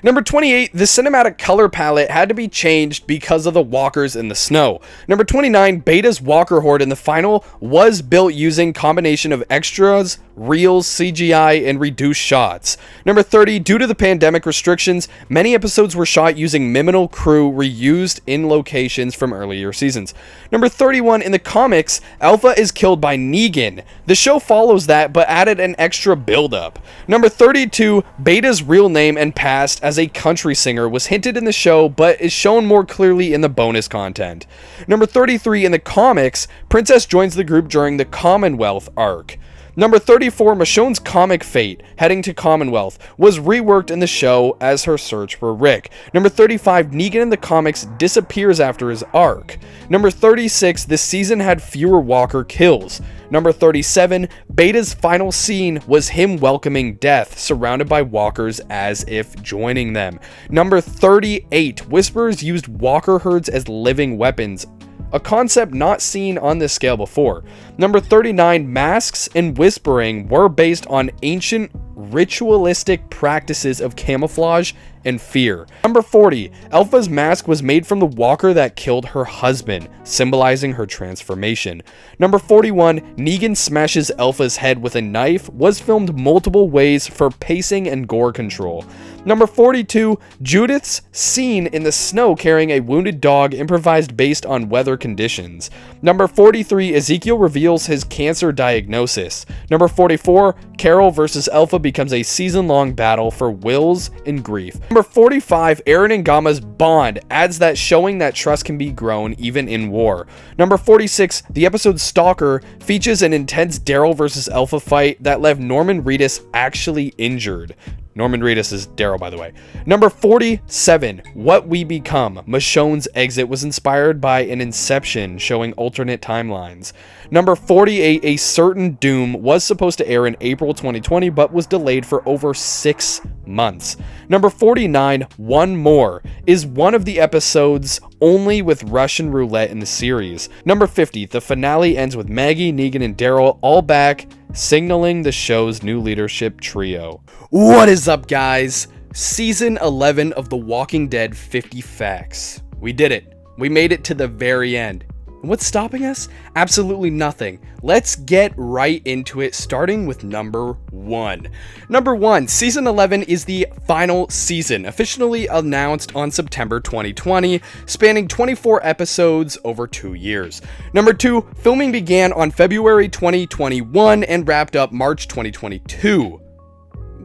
Number 28, the cinematic color palette had to be changed because of the walkers in the snow. Number 29, Beta's walker horde in the final was built using combination of extras, reels, CGI, and reduced shots. Number 30, due to the pandemic restrictions, many episodes were shot using Miminal crew reused in locations from earlier seasons. Number 31, in the comics, Alpha is killed by Negan. The show follows that, but added an extra build-up. Number 32, Beta's real name and past as a country singer was hinted in the show, but is shown more clearly in the bonus content. Number 33, in the comics, Princess joins the group during the Commonwealth arc. Number 34, Michonne's comic fate, heading to Commonwealth, was reworked in the show as her search for Rick. Number 35, Negan in the comics disappears after his arc. Number 36, this season had fewer Walker kills. Number 37, Beta's final scene was him welcoming death, surrounded by walkers as if joining them. Number 38, Whisperers used walker herds as living weapons, a concept not seen on this scale before. Number 39, masks and whispering were based on ancient ritualistic practices of camouflage and fear. Number 40, Alpha's mask was made from the walker that killed her husband, symbolizing her transformation. Number 41, Negan smashes Alpha's head with a knife was filmed multiple ways for pacing and gore control. Number 42, Judith's scene in the snow carrying a wounded dog improvised based on weather conditions. Number 43, Ezekiel reveals his cancer diagnosis. Number 44, Carol versus Alpha becomes a season-long battle for wills and grief. Number 45, Eren and Gamma's bond adds that showing that trust can be grown even in war. Number 46, the episode Stalker features an intense Daryl versus Alpha fight that left Norman Reedus actually injured. Norman Reedus is Daryl, by the way. Number 47, What We Become. Michonne's exit was inspired by an Inception showing alternate timelines. Number 48, A Certain Doom was supposed to air in April 2020, but was delayed for over 6 months. Number 49, One More, is one of the episodes only with Russian roulette in the series. Number 50, the finale ends with Maggie, Negan, and Daryl all back, signaling the show's new leadership trio. What is up, guys? Season 11 of The Walking Dead 50 Facts. We did it. We made it to the very end. And what's stopping us? Absolutely nothing. Let's get right into it, starting with number 1. Number 1, Season 11 is the final season, officially announced on September 2020, spanning 24 episodes over 2 years. Number 2, filming began on February 2021 and wrapped up March 2022.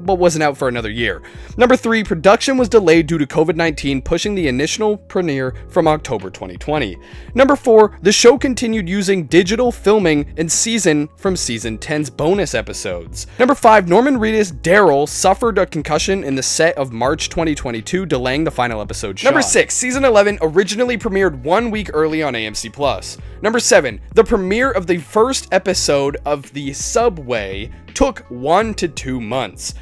But wasn't out for another year. Number 3, production was delayed due to COVID-19, pushing the initial premiere from October 2020. Number 4, the show continued using digital filming and season from Season 10's bonus episodes. Number 5, Norman Reedus' Daryl suffered a concussion in the set of March 2022, delaying the final episode shot. Number 6, Season 11 originally premiered 1 week early on AMC+. Number 7, the premiere of the first episode of The Subway took 1 to 2 months.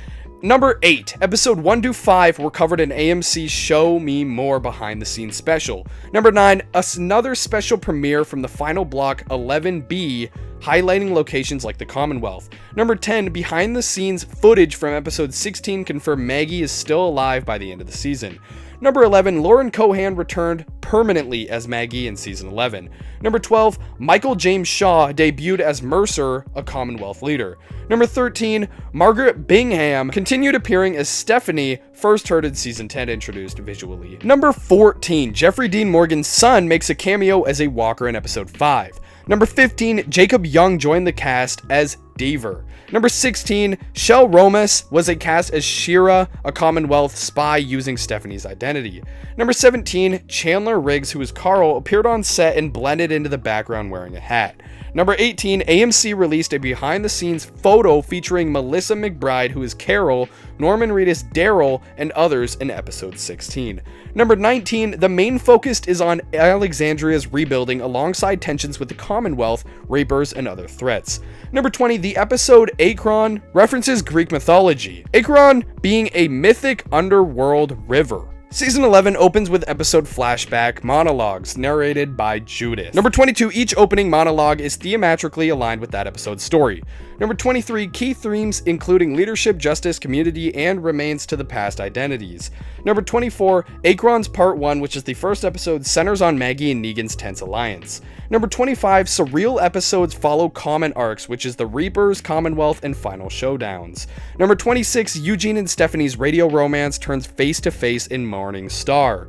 Number 8, episode 1 to 5 were covered in AMC's Show Me More behind the scenes special. Number 9, another special premiere from the final block 11B, highlighting locations like the Commonwealth. Number 10, behind the scenes footage from episode 16 confirmed Maggie is still alive by the end of the season. Number 11, Lauren Cohan returned permanently as Maggie in Season 11. Number 12, Michael James Shaw debuted as Mercer, a Commonwealth leader. Number 13, Margaret Bingham continued appearing as Stephanie, first heard in Season 10 introduced visually. Number 14, Jeffrey Dean Morgan's son makes a cameo as a walker in episode 5. Number 15, Jacob Young joined the cast as Deaver. Number 16, Shel Romas was cast as Shira, a Commonwealth spy using Stephanie's identity. Number 17, Chandler Riggs, who is Carl, appeared on set and blended into the background wearing a hat. Number 18, AMC released a behind-the-scenes photo featuring Melissa McBride, who is Carol, Norman Reedus, Daryl, and others in episode 16. Number 19, the main focus is on Alexandria's rebuilding alongside tensions with the Commonwealth, Reapers, and other threats. Number 20, the episode Akron references Greek mythology, Akron being a mythic underworld river. Season 11 opens with episode Flashback Monologues, narrated by Judith. Number 22, each opening monologue is thematically aligned with that episode's story. Number 23, key themes including leadership, justice, community, and remains to the past identities. Number 24, Akron's Part 1, which is the first episode, centers on Maggie and Negan's tense alliance. Number 25, surreal episodes follow common arcs, which is the Reapers, Commonwealth, and Final Showdowns. Number 26, Eugene and Stephanie's radio romance turns face to face in Morning Star.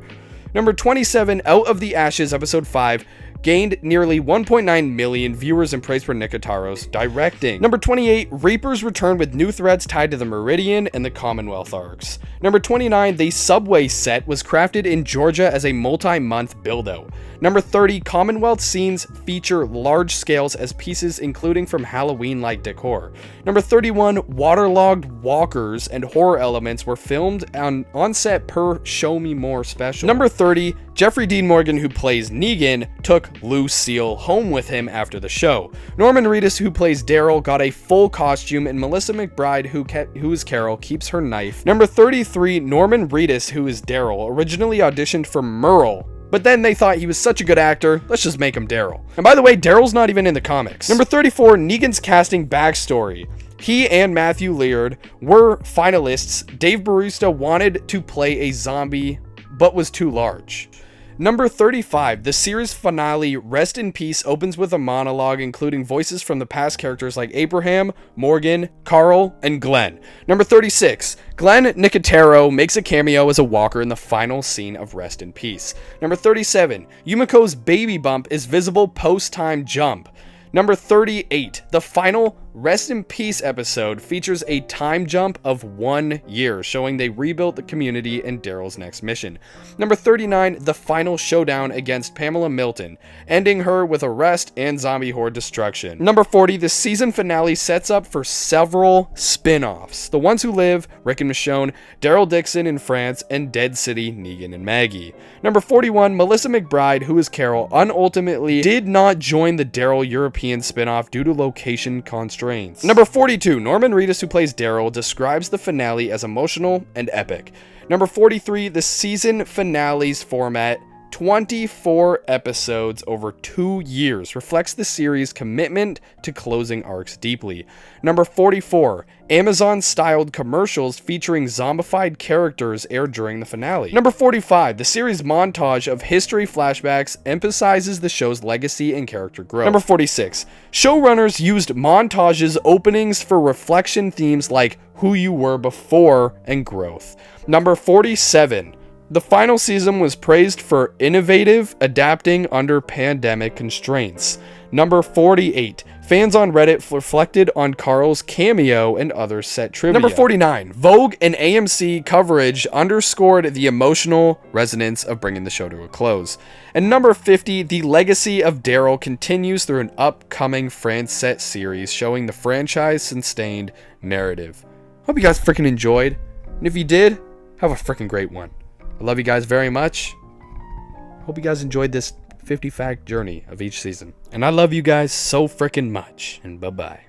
Number 27, Out of the Ashes, episode 5, gained nearly 1.9 million viewers and praise for Nicotaro's directing. Number 28, Reapers return with new threats tied to the Meridian and the Commonwealth arcs. Number 29, the subway set was crafted in Georgia as a multi-month build-out. Number 30, Commonwealth scenes feature large scales as pieces including from Halloween-like decor. Number 31, waterlogged walkers and horror elements were filmed on set per Show Me More special. Number 30, Jeffrey Dean Morgan, who plays Negan, took Lucille home with him after the show. Norman Reedus, who plays Daryl, got a full costume, and Melissa McBride, who is Carol, keeps her knife. Number 33, Norman Reedus, who is Daryl, originally auditioned for Merle, but then they thought he was such a good actor, let's just make him Daryl. And by the way, Daryl's not even in the comics. Number 34, Negan's casting backstory. He and Matthew Lillard were finalists. Dave Bautista wanted to play a zombie, but was too large. Number 35, the series finale Rest in Peace opens with a monologue including voices from the past characters like Abraham, Morgan, Carl, and Glenn. Number 36, Glenn Nicotero makes a cameo as a walker in the final scene of Rest in Peace. Number 37, Yumiko's baby bump is visible post-time jump. Number 38, the final Rest in Peace episode features a time jump of 1 year, showing they rebuilt the community in Daryl's next mission. Number 39, the final showdown against Pamela Milton, ending her with arrest and zombie horde destruction. Number 40, the season finale sets up for several spin-offs. The Ones Who Live, Rick and Michonne, Daryl Dixon in France, and Dead City, Negan and Maggie. Number 41, Melissa McBride, who is Carol, ultimately did not join the Daryl European spin-off due to location constraints. Number 42, Norman Reedus, who plays Daryl, describes the finale as emotional and epic. Number 43, the season finale's format, 24 episodes over 2 years, reflects the series' commitment to closing arcs deeply. Number 44, Amazon-styled commercials featuring zombified characters aired during the finale. Number 45, the series' montage of history flashbacks emphasizes the show's legacy and character growth. Number 46, showrunners used montages openings for reflection themes like who you were before and growth. Number 47, the final season was praised for innovative adapting under pandemic constraints. Number 48, fans on Reddit reflected on Carl's cameo and other set trivia. Number 49, Vogue and AMC coverage underscored the emotional resonance of bringing the show to a close. And number 50, the legacy of Daryl continues through an upcoming France set series showing the franchise-sustained narrative. Hope you guys freaking enjoyed. And if you did, have a freaking great one. I love you guys very much. Hope you guys enjoyed this 50 fact journey of each season. And I love you guys so freaking much. And bye-bye.